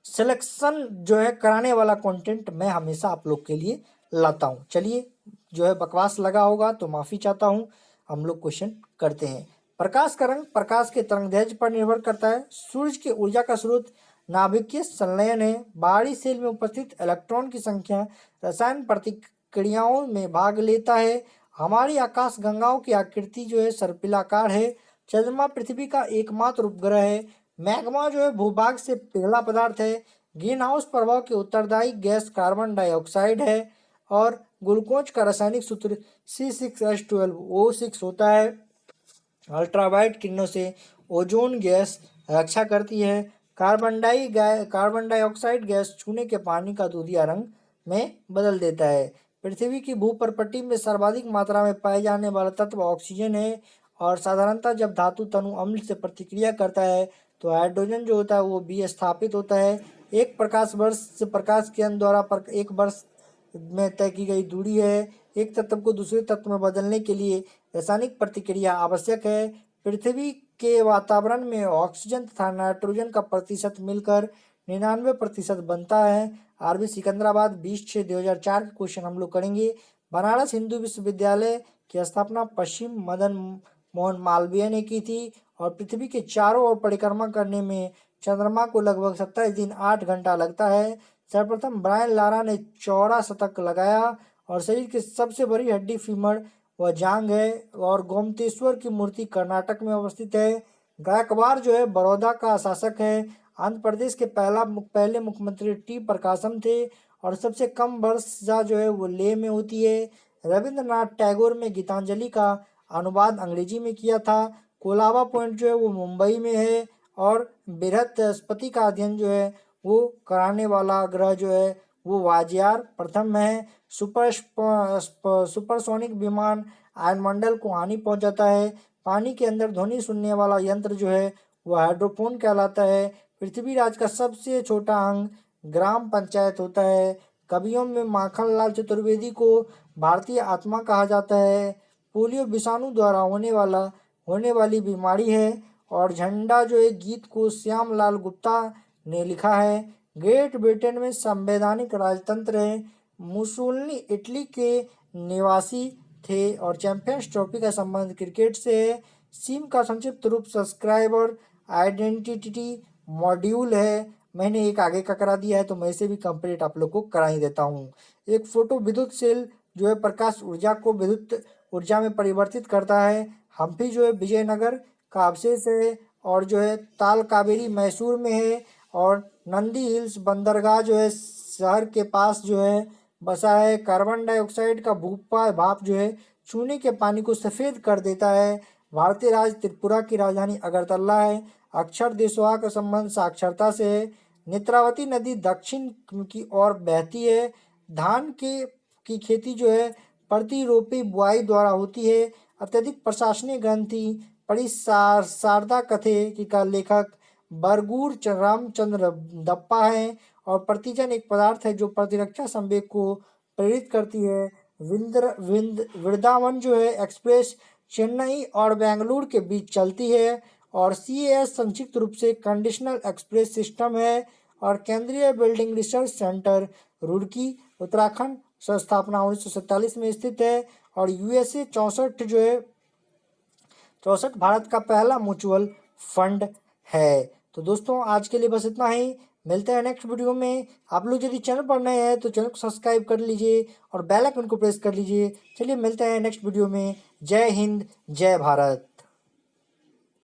सिलेक्शन जो है कराने वाला कंटेंट मैं हमेशा आप लोग के लिए लाता हूँ। चलिए, जो है बकवास लगा होगा तो माफ़ी चाहता हूँ। हम लोग क्वेश्चन करते हैं। प्रकाश का रंग प्रकाश के तरंगदैर्घ्य पर निर्भर करता है। सूर्य की ऊर्जा का स्रोत नाभिकीय संलयन है। बाहरी सेल में उपस्थित इलेक्ट्रॉन की संख्या रसायन प्रतिक्रियाओं में भाग लेता है। हमारी आकाश गंगाओं की आकृति जो है सर्पिलाकार है। चंद्रमा पृथ्वी का एकमात्र उपग्रह है। मैग्मा जो है भूभाग से पिघला पदार्थ है। ग्रीन हाउस प्रभाव के उत्तरदायी गैस कार्बन डाइऑक्साइड है। और ग्लूकोज का रासायनिक सूत्र C6H12O6 होता है। अल्ट्रावायलेट किरणों से ओजोन गैस रक्षा करती है। कार्बन डाइऑक्साइड गैस छूने के पानी का दूधिया रंग में बदल देता है। पृथ्वी की भूपर्पटी में सर्वाधिक मात्रा में पाए जाने वाला तत्व ऑक्सीजन है। और साधारणतः जब धातु तनु अम्ल से प्रतिक्रिया करता है तो हाइड्रोजन जो होता है वो विस्थापित होता है। एक प्रकाश वर्ष से प्रकाश किरण द्वारा एक वर्ष में तय की गई दूरी है। एक तत्व को दूसरे तत्व में बदलने के लिए रासायनिक प्रतिक्रिया आवश्यक है। पृथ्वी के वातावरण में ऑक्सीजन तथा नाइट्रोजन का प्रतिशत मिलकर 99% बनता है। आरबी सिकंदराबाद 20/6/2004 के क्वेश्चन हम लोग करेंगे। बनारस हिंदू विश्वविद्यालय की स्थापना पश्चिम मदन मोहन मालवीय ने की थी। और पृथ्वी के चारों ओर परिक्रमा करने में चंद्रमा को लगभग 27 दिन 8 घंटा लगता है। सर्वप्रथम ब्रायन लारा ने चौड़ा शतक लगाया। और शरीर की सबसे बड़ी हड्डी फीमर व जांग है। और गोमतेश्वर की मूर्ति कर्नाटक में अवस्थित है। गायकवाड़ जो है बड़ौदा का शासक है। आंध्र प्रदेश के पहले मुख्यमंत्री टी प्रकाशम थे। और सबसे कम वर्षा जो है वो लेह में होती है। रविंद्रनाथ टैगोर ने गीतांजलि का अनुवाद अंग्रेजी में किया था। कोलाबा पॉइंट जो है वो मुंबई में है। और बृहस्पति का अध्ययन जो है वो कराने वाला ग्रह जो है वो वाजियार प्रथम है। सुपरसोनिक विमान आयनमंडल को हानि पहुंचाता है। पानी के अंदर ध्वनि सुनने वाला यंत्र जो है वह हाइड्रोफोन कहलाता है। पृथ्वी राज का सबसे छोटा अंग ग्राम पंचायत होता है। कवियों में माखनलाल चतुर्वेदी को भारतीय आत्मा कहा जाता है। पोलियो विषाणु द्वारा होने वाली बीमारी है। और झंडा जो है गीत को श्यामलाल गुप्ता ने लिखा है। ग्रेट ब्रिटेन में संवैधानिक राजतंत्र है। मुसोलिनी इटली के निवासी थे। और चैंपियंस ट्रॉफी का संबंध क्रिकेट से है। सिम का संक्षिप्त रूप सब्सक्राइबर आइडेंटिटी मॉड्यूल है। मैंने एक आगे का करा दिया है तो मैं इसे भी कंप्लीट आप लोग को करा ही देता हूँ। एक फोटो विद्युत सेल जो है प्रकाश ऊर्जा को विद्युत ऊर्जा में परिवर्तित करता है। हम्पी जो है विजयनगर का अवशेष है। और जो है ताल कावेरी मैसूर में है। और नंदी हिल्स बंदरगाह जो है शहर के पास जो है बसा है। कार्बन डाइऑक्साइड का भाप जो है चूने के पानी को सफ़ेद कर देता है। भारतीय राज्य त्रिपुरा की राजधानी अगरतला है। अक्षर देशवा का संबंध साक्षरता से है। नेत्रावती नदी दक्षिण की ओर बहती है। धान की खेती जो है प्रतिरोपी बुआई द्वारा होती है। अत्यधिक प्रशासनिक ग्रंथि शारदा कथे की का लेखक बरगूर रामचंद्र दप्पा है। और प्रतिजन एक पदार्थ है जो प्रतिरक्षा संवेग को प्रेरित करती है। वृंदावन जो है एक्सप्रेस चेन्नई और बेंगलुरु के बीच चलती है। और CAS संक्षिप्त रूप से कंडीशनल एक्सप्रेस सिस्टम है। और केंद्रीय building research centre Roorkee Uttarakhand स्थापना 1947 में स्थित है। और USA 64 जो है 64 भारत का पहला म्यूचुअल फंड है। तो दोस्तों आज के लिए बस इतना ही। मिलते हैं नेक्स्ट वीडियो में। आप लोग यदि चैनल पर नए हैं तो चैनल को सब्सक्राइब कर लीजिए और बेल आइकन को प्रेस कर लीजिए। चलिए मिलते हैं नेक्स्ट वीडियो में। जय हिंद, जय भारत।